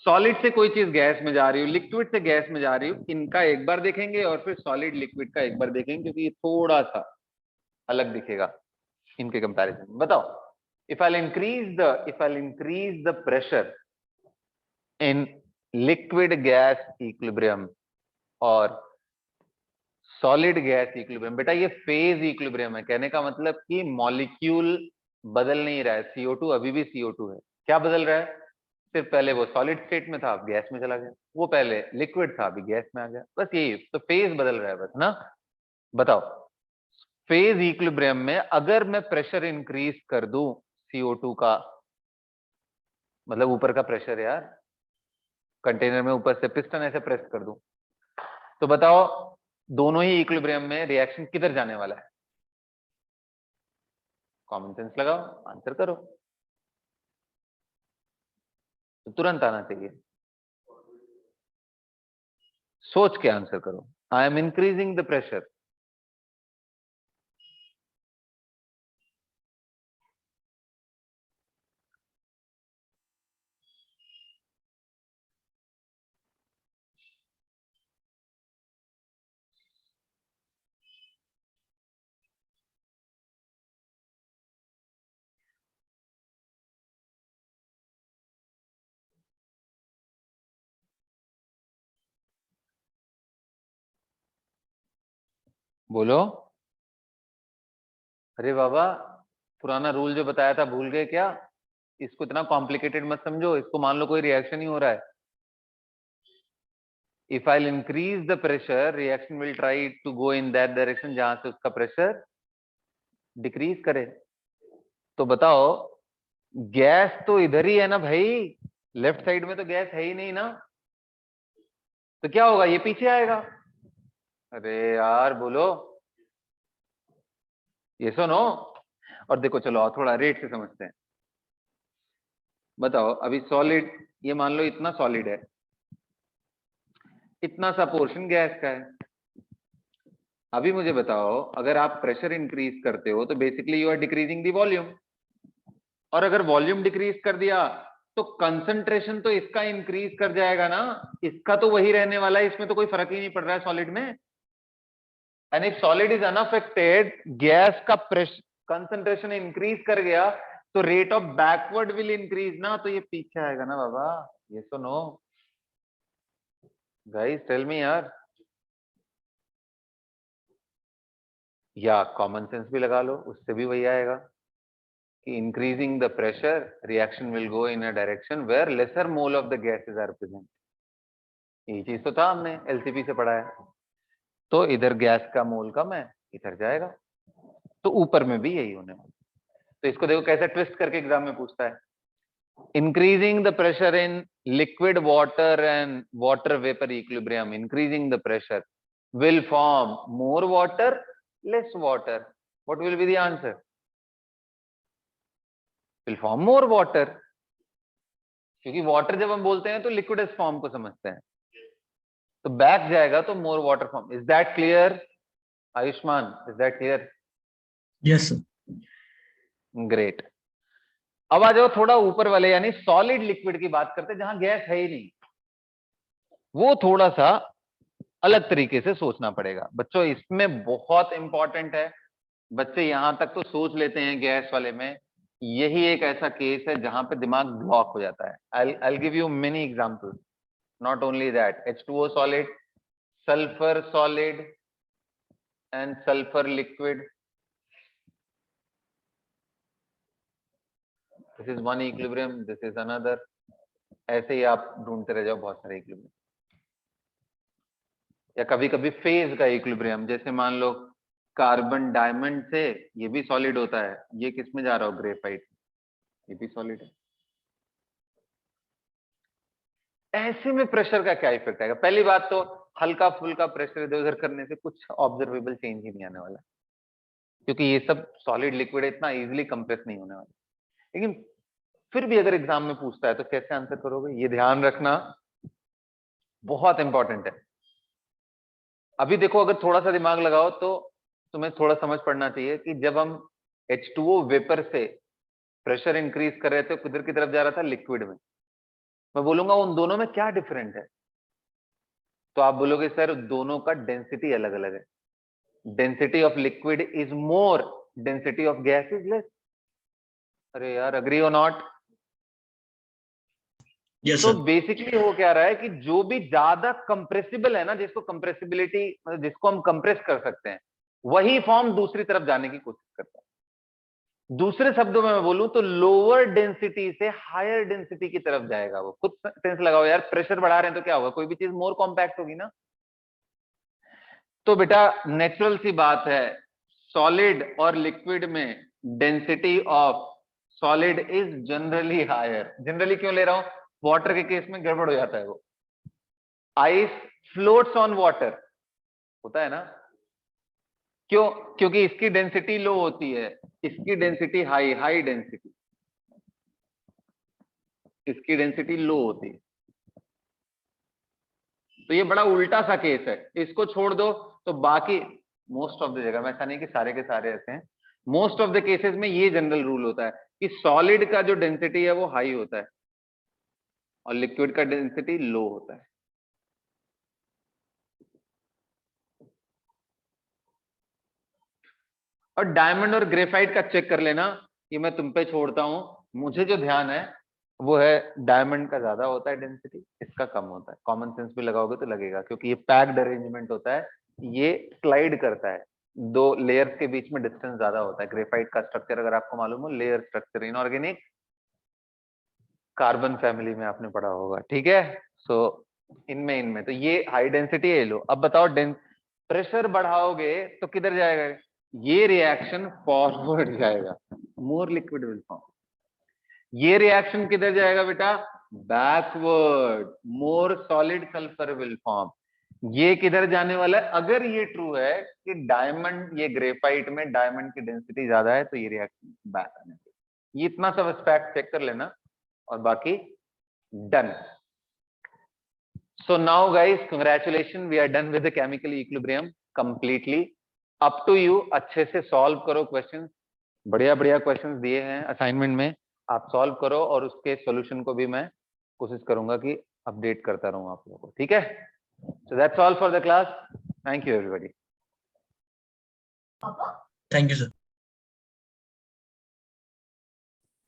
सॉलिड से कोई चीज गैस में जा रही हो, लिक्विड से गैस में जा रही हो, इनका एक बार देखेंगे और फिर सॉलिड लिक्विड का एक बार देखेंगे, क्योंकि ये थोड़ा सा अलग दिखेगा इनके कंपैरिजन। बताओ, if I'll increase the pressure in liquid gas equilibrium और सॉलिड गैस इक्विलिब्रियम, बेटा ये फेज इक्विलिब्रियम है, कहने का मतलब कि मॉलिक्यूल बदल नहीं रहा है, CO2 अभी भी CO2 है। क्या बदल रहा है? सिर्फ पहले वो सॉलिड स्टेट में था, अब गैस में चला गया, वो पहले लिक्विड था, अभी गैस में आ गया, बस यही तो फेज बदल रहा है बस ना। बताओ, फेज इक्विलिब्रियम में अगर मैं प्रेशर इंक्रीज कर दूं CO2 का, मतलब ऊपर का प्रेशर यार, कंटेनर में ऊपर से पिस्टन ऐसे प्रेस कर दूं, तो बताओ दोनों ही इक्विलिब्रियम में रिएक्शन किधर जाने वाला है? कॉमन सेंस लगाओ, आंसर करो, तो तुरंत आना चाहिए, सोच के आंसर करो। I am increasing the pressure, बोलो। अरे बाबा, पुराना रूल जो बताया था भूल गए क्या? इसको इतना कॉम्प्लिकेटेड मत समझो, इसको मान लो कोई रिएक्शन ही हो रहा है, if I increase the pressure reaction will try to go in that direction जहां से उसका प्रेशर डिक्रीज करे। तो बताओ, गैस तो इधर ही है ना भाई, लेफ्ट साइड में तो गैस है ही नहीं ना, तो क्या होगा, ये पीछे आएगा। अरे यार बोलो, ये सुनो। और देखो, चलो और थोड़ा रेट से समझते हैं। बताओ, अभी सॉलिड, ये मान लो इतना सॉलिड है, इतना सा पोर्शन गैस का है। अभी मुझे बताओ, अगर आप प्रेशर इंक्रीज करते हो तो basically you are decreasing the volume, और अगर वॉल्यूम डिक्रीज कर दिया तो कंसंट्रेशन तो इसका इंक्रीज कर जाएगा ना, इसका तो वही रहने वाला है, इसमें तो कोई फर्क ही नहीं पड़ रहा है सॉलिड में। And if solid is unaffected, gas का प्रेशर कंसंट्रेशन इंक्रीज कर गया, तो rate of backward will increase ना, तो ये पीछे आएगा ना बाबा। ये तो नो गाइस, टेल मी यार, या कॉमन सेंस भी लगा लो, उससे भी वही आएगा कि increasing the pressure reaction will go in a direction where lesser mole of the gases are present. ये चीज तो था, हमने एलसीपी से पढ़ा है, तो इधर गैस का मोल कम है, इधर जाएगा, तो ऊपर में भी यही होने वाला। तो इसको देखो कैसे ट्विस्ट करके एग्जाम में पूछता है, increasing the pressure in liquid water and water vapor equilibrium, increasing the pressure will form more water, less water. What will be the answer? Will form more water, क्योंकि वाटर जब हम बोलते हैं तो लिक्विडस फॉर्म को समझते हैं, तो बैक जाएगा तो more water form. Is that clear Ayushman? Is that clear? Yes sir. Great. अब आ जाओ थोड़ा ऊपर वाले, यानी सॉलिड लिक्विड की बात करते हैं, जहां गैस है ही नहीं, वो थोड़ा सा अलग तरीके से सोचना पड़ेगा बच्चों, इसमें बहुत इंपॉर्टेंट है। बच्चे यहां तक तो सोच लेते हैं गैस वाले में, यही एक ऐसा केस है जहां पे दिमाग ब्लॉक हो जाता है। I'll give you many examples, not only that, H2O solid, sulfur solid and sulfur liquid, this is one equilibrium, this is another, ऐसे ही आप ढूंढते रह जाओ बहुत सारे इक्विलिब्रियम। या कभी कभी फेज का इक्विलिब्रियम, जैसे मान लो कार्बन डायमंड से ये भी सॉलिड होता है, ये किस में जा रहा हो, ग्रेफाइट, ये भी सॉलिड है। ऐसे में प्रेशर का क्या इफेक्ट आएगा? पहली बात तो हल्का फुल्का प्रेशर इधर उधर करने से कुछ ऑब्जर्वेबल चेंज ही नहीं आने वाला, क्योंकि ये सब सॉलिड लिक्विड इतना इजीली कंप्रेस नहीं होने वाला। लेकिन फिर भी अगर एग्जाम में पूछता है तो कैसे आंसर करोगे, ये ध्यान रखना, बहुत इंपॉर्टेंट है। अभी देखो, अगर थोड़ा सा दिमाग लगाओ तो तुम्हें थोड़ा समझ पड़ना चाहिए कि जब हम H2O वेपर से प्रेशर इंक्रीज कर रहे थे, किधर की तरफ जा रहा था, लिक्विड में। मैं बोलूंगा उन दोनों में क्या डिफरेंट है, तो आप बोलोगे सर दोनों का डेंसिटी अलग अलग है। Density of liquid is more, density of gas is less. अरे यार, अग्री और नॉट? यस तो सर। बेसिकली हो क्या रहा है कि जो भी ज्यादा कंप्रेसिबल है ना, जिसको कंप्रेसिबिलिटी मतलब जिसको हम कंप्रेस कर सकते हैं, वही फॉर्म दूसरी तरफ जाने की कोशिश करता है। दूसरे शब्दों में मैं बोलूं तो लोअर डेंसिटी से हायर डेंसिटी की तरफ जाएगा वो। खुद सेंस लगाओ यार, प्रेशर बढ़ा रहे हैं तो क्या होगा, कोई भी चीज मोर कॉम्पैक्ट होगी ना। तो बेटा नेचुरल सी बात है, सॉलिड और लिक्विड में density of solid is generally higher. Generally क्यों ले रहा हूं, वाटर के केस में गड़बड़ हो जाता है वो। आइस फ्लोट्स ऑन वाटर, होता है ना, क्यों? क्योंकि इसकी डेंसिटी लो होती है, इसकी डेंसिटी हाई, हाई डेंसिटी, इसकी डेंसिटी लो होती है। तो ये बड़ा उल्टा सा केस है, इसको छोड़ दो तो बाकी मोस्ट ऑफ द जगह में, ऐसा नहीं कि सारे के सारे ऐसे हैं, मोस्ट ऑफ द केसेस में ये जनरल रूल होता है कि सॉलिड का जो डेंसिटी है वो हाई होता है और लिक्विड का डेंसिटी लो होता है। और डायमंड और ग्रेफाइट का चेक कर लेना, ये मैं तुम पे छोड़ता हूं। मुझे जो ध्यान है वो है डायमंड का ज्यादा होता है डेंसिटी, इसका कम होता है। कॉमन सेंस भी लगाओगे तो लगेगा, क्योंकि ये पैक्ड अरेंजमेंट होता है, ये स्लाइड करता है, दो लेयर्स के बीच में डिस्टेंस ज्यादा होता है। ग्रेफाइट का स्ट्रक्चर अगर आपको मालूम हो, layer structure, inorganic carbon family में आपने पढ़ा होगा, ठीक है। सो इनमें तो ये हाई डेंसिटी है। लो अब बताओ, प्रेशर बढ़ाओगे तो किधर जाएगा, ये रिएक्शन फॉरवर्ड जाएगा, मोर लिक्विड विल फॉर्म। ये रिएक्शन किधर जाएगा बेटा, backward, more solid sulphur will form. ये किधर जाने वाला है, अगर ये ट्रू है कि डायमंड, ये ग्रेफाइट में डायमंड की डेंसिटी ज्यादा है, तो ये रिएक्शन बैक आने चाहिए। ये इतना सब फैक्ट चेक कर लेना और बाकी done. So now guys, congratulations, we are done with the chemical equilibrium completely. Up to you, अच्छे से सॉल्व करो क्वेश्चंस, बढ़िया बढ़िया क्वेश्चंस दिए हैं असाइनमेंट में, आप सॉल्व करो और उसके सॉल्यूशन को भी मैं कोशिश करूंगा कि अपडेट करता रहूं आप लोगों को, ठीक है। So that's all for the class. Thank you everybody. Thank you sir.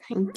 Thank you.